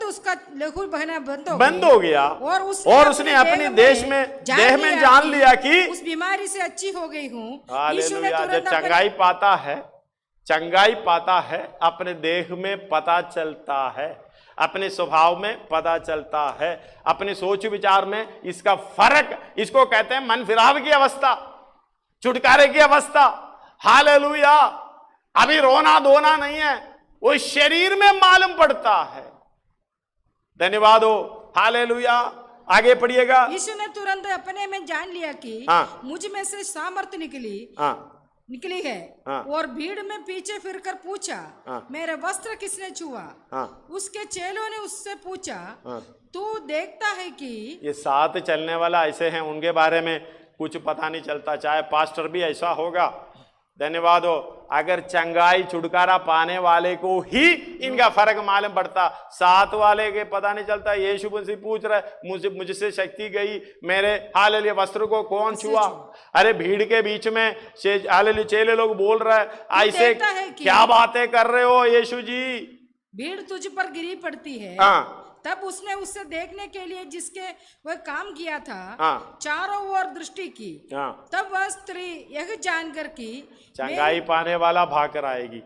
उसका लहू बहना
बंद हो गया और उसने अपने देश में जान लिया कि
उस बीमारी से अच्छी हो गई हूँ।
हालेलुया। जब चंगाई पाता है अपने देह में पता चलता है, अपने स्वभाव में पता चलता है, अपने सोच विचार में इसका फर्क, इसको कहते हैं मन फिराव की अवस्था, छुटकारे की अवस्था। हालेलुया। अभी रोना धोना नहीं है, वो शरीर में मालूम पड़ता है। धन्यवाद हो। हालेलुया। आगे पढ़िएगा।
यीशु ने तुरंत अपने में जान लिया कि मुझ में से सामर्थ्य निकली है और भीड़ में पीछे फिरकर पूछा, मेरे वस्त्र किसने छुआ? उसके चेलों ने उससे पूछा, तू देखता है कि
ये साथ चलने वाला ऐसे हैं, उनके बारे में कुछ पता नहीं चलता, चाहे पास्टर भी ऐसा होगा। धन्यवाद हो। अगर चंगाई छुटकारा पाने वाले को ही इनका फर्क मालूम पड़ता, साथ वाले के पता नहीं चलता। यीशु मसीह पूछ रहा है, मुझसे शक्ति गई, मेरे हालेलुया वस्त्र को कौन छुआ? अरे भीड़ के बीच में हालेलुया चेले लोग बोल रहा है, ऐसे क्या बातें कर रहे हो यीशु जी?
भीड़ तुझ पर गिरी पड़ती है तब उसने उससे देखने के लिए जिसके वह काम किया था चारों ओर दृष्टि की। तब वह स्त्री यह जानकर कि
चंगाई पाने वाला भागकर आएगी,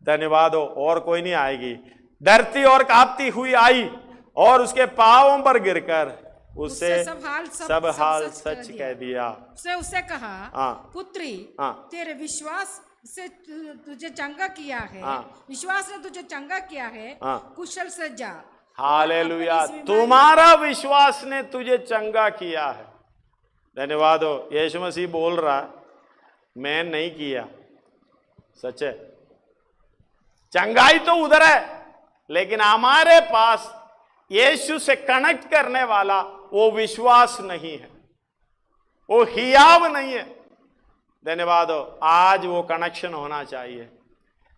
धन्यवाद हो, और कोई नहीं आएगी, डरती और कांपती हुई आई और उसके पांवों पर गिरकर उससे सब हाल सच कह दिया।
उससे कहा, पुत्री, तेरे विश्वास से तुझे चंगा किया है, विश्वास ने तुझे चंगा किया है, कुशल से जा।
हालेलुया, तुम्हारा विश्वास ने तुझे चंगा किया है। धन्यवाद हो। यीशु मसीह बोल रहा, मैं नहीं किया, सच है, चंगाई तो उधर है, लेकिन हमारे पास यीशु से कनेक्ट करने वाला वो विश्वास नहीं है, वो हियाव नहीं है। धन्यवाद हो। आज वो कनेक्शन होना चाहिए।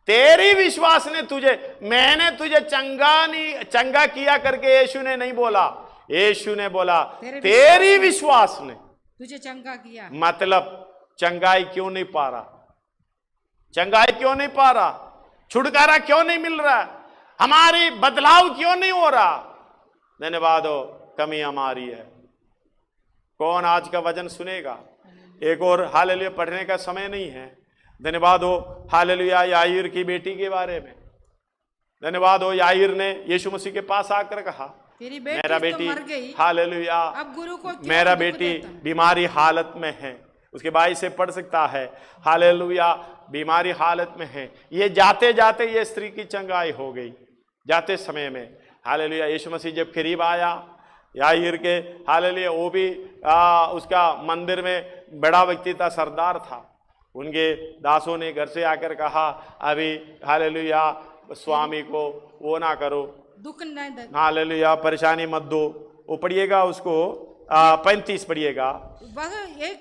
तेरी विश्वास ने तुझे, मैंने तुझे चंगा किया करके यीशु ने नहीं बोला, यीशु ने बोला तेरी विश्वास ने
तुझे चंगा किया।
मतलब चंगाई क्यों नहीं पा रहा, चंगाई क्यों नहीं पा रहा, छुटकारा क्यों नहीं मिल रहा, हमारी बदलाव क्यों नहीं हो रहा। धन्यवाद हो। कमी हमारी है। कौन आज का वचन सुनेगा। एक और हालेलुया पढ़ने का समय नहीं है। धन्यवाद हो। हालेलुया याईर की बेटी के बारे में। धन्यवाद हो। याईर ने यीशु मसीह के पास आकर कहा, मेरा बेटी
तो मर गई,
हालेलुया,
अब गुरु को
मेरा बेटी बीमारी हालत में है। उसके भाई से पढ़ सकता है, हालेलुया, बीमारी हालत में है। ये जाते जाते ये स्त्री की चंगाई हो गई जाते समय में। हालेलुया। यीशु मसीह जब करीब आया याईर के, हालेलुया, वो भी उसका मंदिर में बड़ा व्यक्ति था, सरदार था। उनके दासों ने घर से आकर कहा, अभी हालेलुया स्वामी को वो ना करो,
दुख नहीं दे,
हालेलुया परेशानी मत दो। वो पढ़िएगा उसको 35 पढ़िएगा।
वह ये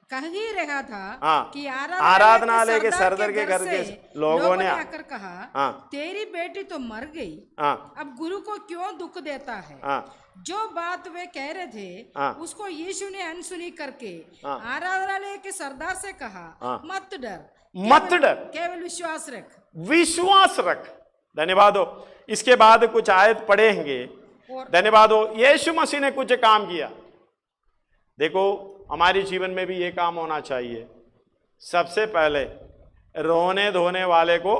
कह ही रहा था कि
आराधनालय के सरदार के घर के लोगों ने
आकर कहा, तेरी बेटी तो मर गई, अब गुरु को क्यों दुख देता है। जो बात वे कह रहे थे उसको यीशु ने अनसुनी करके आराधनालय के सरदार से कहा, मत डर,
मत डर,
केवल विश्वास रख,
विश्वास रख। धन्यवाद हो। इसके बाद कुछ आयत पढ़ेंगे। धन्यवाद हो। यीशु मसीह ने कुछ काम किया। देखो हमारे जीवन में भी ये काम होना चाहिए। सबसे पहले रोने धोने वाले को,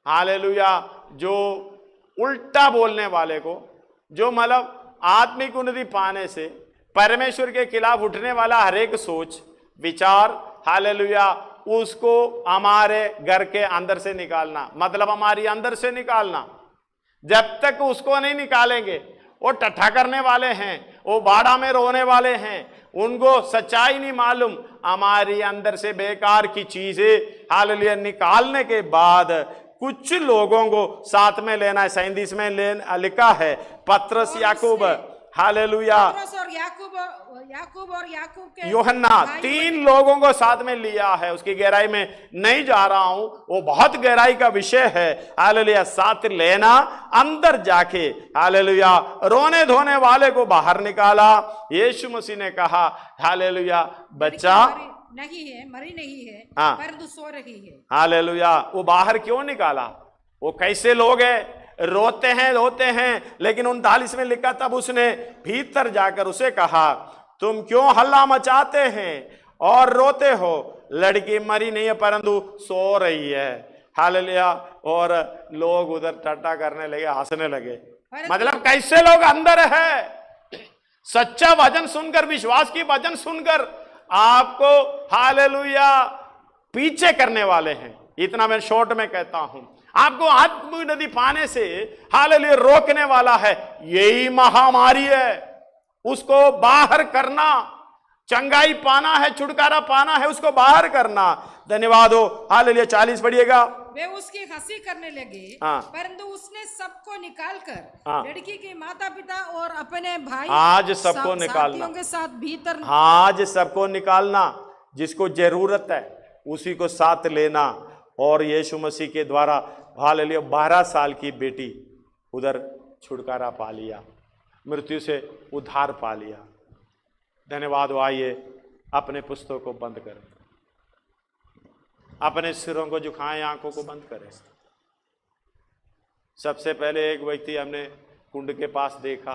हालेलुया, जो उल्टा बोलने वाले को, जो मतलब आत्मिक उन्नति पाने से परमेश्वर के खिलाफ उठने वाला हर एक सोच विचार, हालेलुया, उसको हमारे घर के अंदर से निकालना, मतलब हमारी अंदर से निकालना। जब तक उसको नहीं निकालेंगे, वो टट्ठा करने वाले हैं, वो बाड़ा में रोने वाले हैं, उनको सच्चाई नहीं मालूम। हमारी अंदर से बेकार की चीजें हालेलुया निकालने के बाद कुछ लोगों को साथ में लेना है। 37 में लिखा है, पत्रस, याकूब, हालेलुया, याकूब और यूहन्ना, 3 लोगों को साथ में लिया है। उसकी गहराई में नहीं जा रहा हूं, वो बहुत गहराई का विषय है। हालेलुया, साथ लेना, अंदर जाके हालेलुया रोने धोने वाले को बाहर निकाला। यीशु मसीह ने कहा, हालेलुया, बच्चा
नहीं है, मरी नहीं है, परंतु सो रही है।
हालेलुया। वो बाहर क्यों निकाला? वो कैसे लोग हैं, रोते हैं रोते हैं, लेकिन 39 में लिखा, तब उसने भीतर जाकर उसे कहा, तुम क्यों हल्ला मचाते हैं और रोते हो? लड़की मरी नहीं है परंतु सो रही है। हालेलुया। और लोग उधर टट्टा करने लगे, हंसने लगे। मतलब कैसे लोग अंदर है, सच्चा वचन सुनकर, विश्वास की वचन सुनकर आपको हालेलुया पीछे करने वाले हैं। इतना मैं शॉर्ट में कहता हूं, आपको आत्मिक नदी पाने से हालेलुया रोकने वाला है यही महामारी है। उसको बाहर करना, चंगाई पाना है, छुटकारा पाना है, उसको बाहर करना। धन्यवाद हो। हालेलुया। 40 पढ़िएगा।
वे उसकी हंसी करने लगे, परंतु उसने सबको निकालकर लड़की के माता पिता और अपने भाई,
आज सबको निकालना
के साथ भीतर,
आज सबको निकालना, जिसको जरूरत है उसी को साथ लेना। और यीशु मसीह के द्वारा हालेलुया 12 साल की बेटी उधर छुटकारा पा लिया, मृत्यु से उद्धार पा लिया। धन्यवाद। आइए अपने पुस्तकों को बंद करें, अपने सिरों को झुकाएं, आंखों को बंद करें। सबसे पहले एक व्यक्ति हमने कुंड के पास देखा,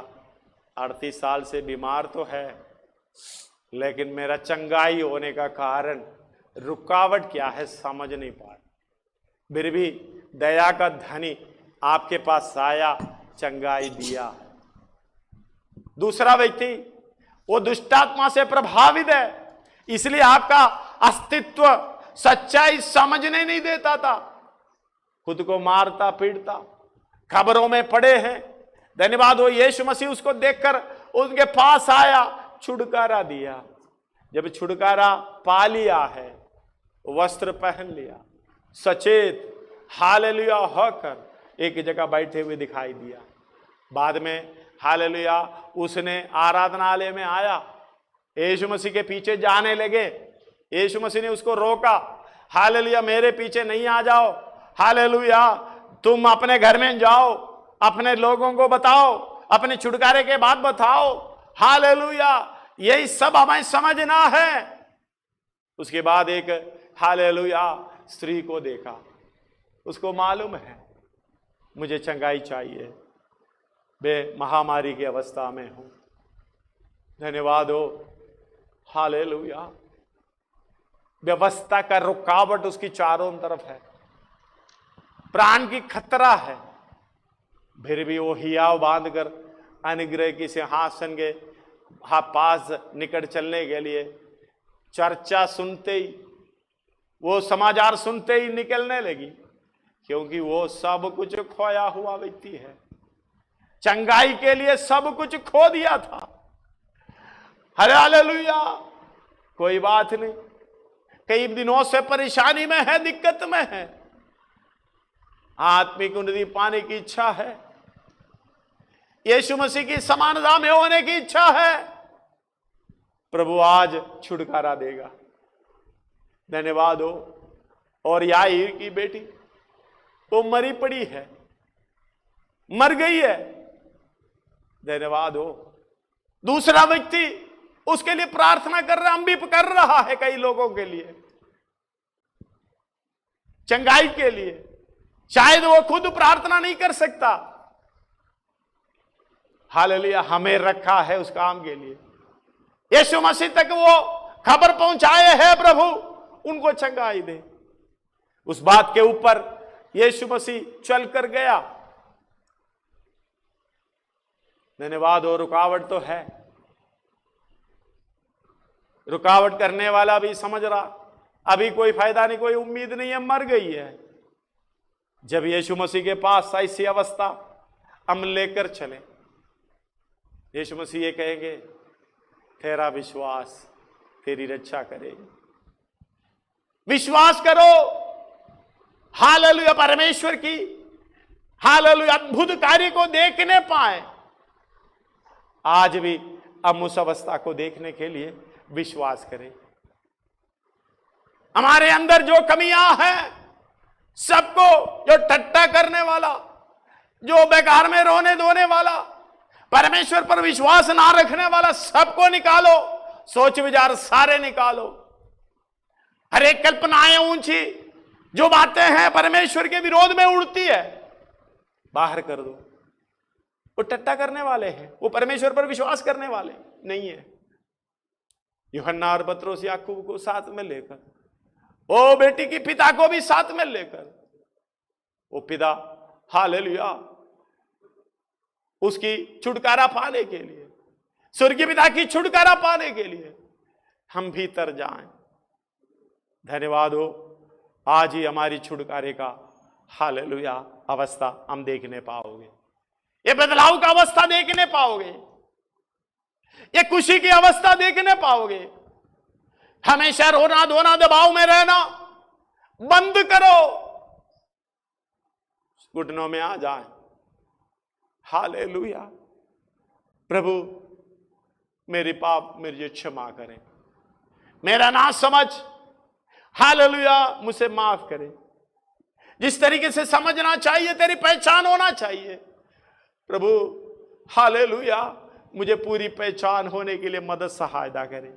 38 साल से बीमार तो है, लेकिन मेरा चंगाई होने का कारण, रुकावट क्या है समझ नहीं पा रहा। फिर भी दया का धनी आपके पास आया, चंगाई दिया। दूसरा व्यक्ति वो दुष्टात्मा से प्रभावित है, इसलिए आपका अस्तित्व सच्चाई समझने नहीं देता था, खुद को मारता पीटता, खबरों में पड़े हैं। धन्यवाद हो यीशु मसीह उसको देखकर उनके पास आया, छुटकारा दिया। जब छुटकारा पा लिया है, वस्त्र पहन लिया, सचेत हालेलुया होकर एक जगह बैठे हुए दिखाई दिया। बाद में हालेलुया उसने आराधनालय में आया, यीशु मसीह के पीछे जाने लगे। यीशु मसीह ने उसको रोका, हालेलुया मेरे पीछे नहीं आ जाओ, हालेलुया तुम अपने घर में जाओ, अपने लोगों को बताओ, अपने छुटकारे के बाद बताओ, हालेलुया यही सब हमें समझना है। उसके बाद एक हालेलुया स्त्री को देखा, उसको मालूम है मुझे चंगाई चाहिए, वे महामारी की अवस्था में हूं। धन्यवाद हो हालेलुया। व्यवस्था का रुकावट उसकी चारों तरफ है, प्राण की खतरा है, फिर भी वो हियाव बांधकर अनुग्रह की सिंहासन के पास निकट चलने के लिए चर्चा सुनते ही, वो समाचार सुनते ही निकलने लगी, क्योंकि वो सब कुछ खोया हुआ व्यक्ति है। चंगाई के लिए सब कुछ खो दिया था। हालेलुया। कोई बात नहीं, कई दिनों से परेशानी में है, दिक्कत में है, आत्मिक उन्नति पाने की इच्छा है, यीशु मसीह की समानता में होने की इच्छा है, प्रभु आज छुटकारा देगा। धन्यवाद हो। और याईर की बेटी वो मरी पड़ी है, मर गई है। धन्यवाद हो। दूसरा व्यक्ति उसके लिए प्रार्थना कर रहा, हम भी कर रहा है कई लोगों के लिए, चंगाई के लिए। शायद वो खुद प्रार्थना नहीं कर सकता, हालेलुया हमें रखा है उस काम के लिए। यीशु मसीह तक वो खबर पहुंचाए हैं, प्रभु उनको चंगाई दे। उस बात के ऊपर यीशु मसीह चल कर गया। धन्यवाद हो। रुकावट तो है, रुकावट करने वाला भी समझ रहा अभी कोई फायदा नहीं, कोई उम्मीद नहीं है, मर गई है। जब यीशु मसीह के पास ऐसी अवस्था हम लेकर चले, यीशु मसीह ये कहेंगे तेरा विश्वास तेरी रक्षा करेगी। विश्वास करो हालेलुया परमेश्वर की हालेलुया अद्भुत कार्य को देखने पाए। आज भी हम उस अवस्था को देखने के लिए विश्वास करें। हमारे अंदर जो कमियां हैं, सबको, जो ठट्टा करने वाला, जो बेकार में रोने धोने वाला, परमेश्वर पर विश्वास ना रखने वाला, सबको निकालो। सोच विचार सारे निकालो। हर एक कल्पनाएं ऊंची जो बातें हैं परमेश्वर के विरोध में उड़ती है, बाहर कर दो। वो टट्टा करने वाले हैं, वो परमेश्वर पर विश्वास करने वाले नहीं है। यूहन्ना और पतरस याकूब को साथ में लेकर, वो बेटी की पिता को भी साथ में लेकर, वो पिता हालेलुया उसकी छुटकारा पाने के लिए, स्वर्गीय पिता की छुटकारा पाने के लिए हम भीतर जाएं। धन्यवाद हो। आज ही हमारी छुटकारे का हालेलुया अवस्था हम देखने पाओगे, ये बदलाव का अवस्था देखने पाओगे, ये खुशी की अवस्था देखने पाओगे। हमेशा रोना धोना दबाव में रहना बंद करो, घुटनों में आ जाए। हालेलुया। प्रभु मेरे पाप मुझे क्षमा करें, मेरा ना समझ हालेलुया मुझसे माफ करें। जिस तरीके से समझना चाहिए, तेरी पहचान होना चाहिए। प्रभु हालेलुया मुझे पूरी पहचान होने के लिए मदद सहायता करें।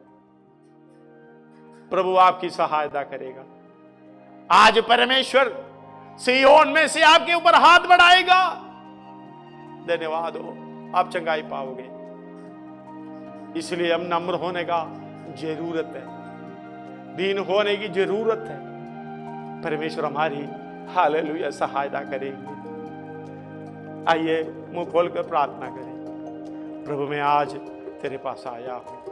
प्रभु आपकी सहायता करेगा। आज परमेश्वर सिय्योन में से आपके ऊपर हाथ बढ़ाएगा। धन्यवाद हो, आप चंगाई पाओगे। इसलिए हम नम्र होने का जरूरत है, दीन होने की जरूरत है। परमेश्वर हमारी हालेलुया सहायता करेंगे। आइए मुंह खोलकर प्रार्थना करें। प्रभु मैं आज तेरे पास आया हूं,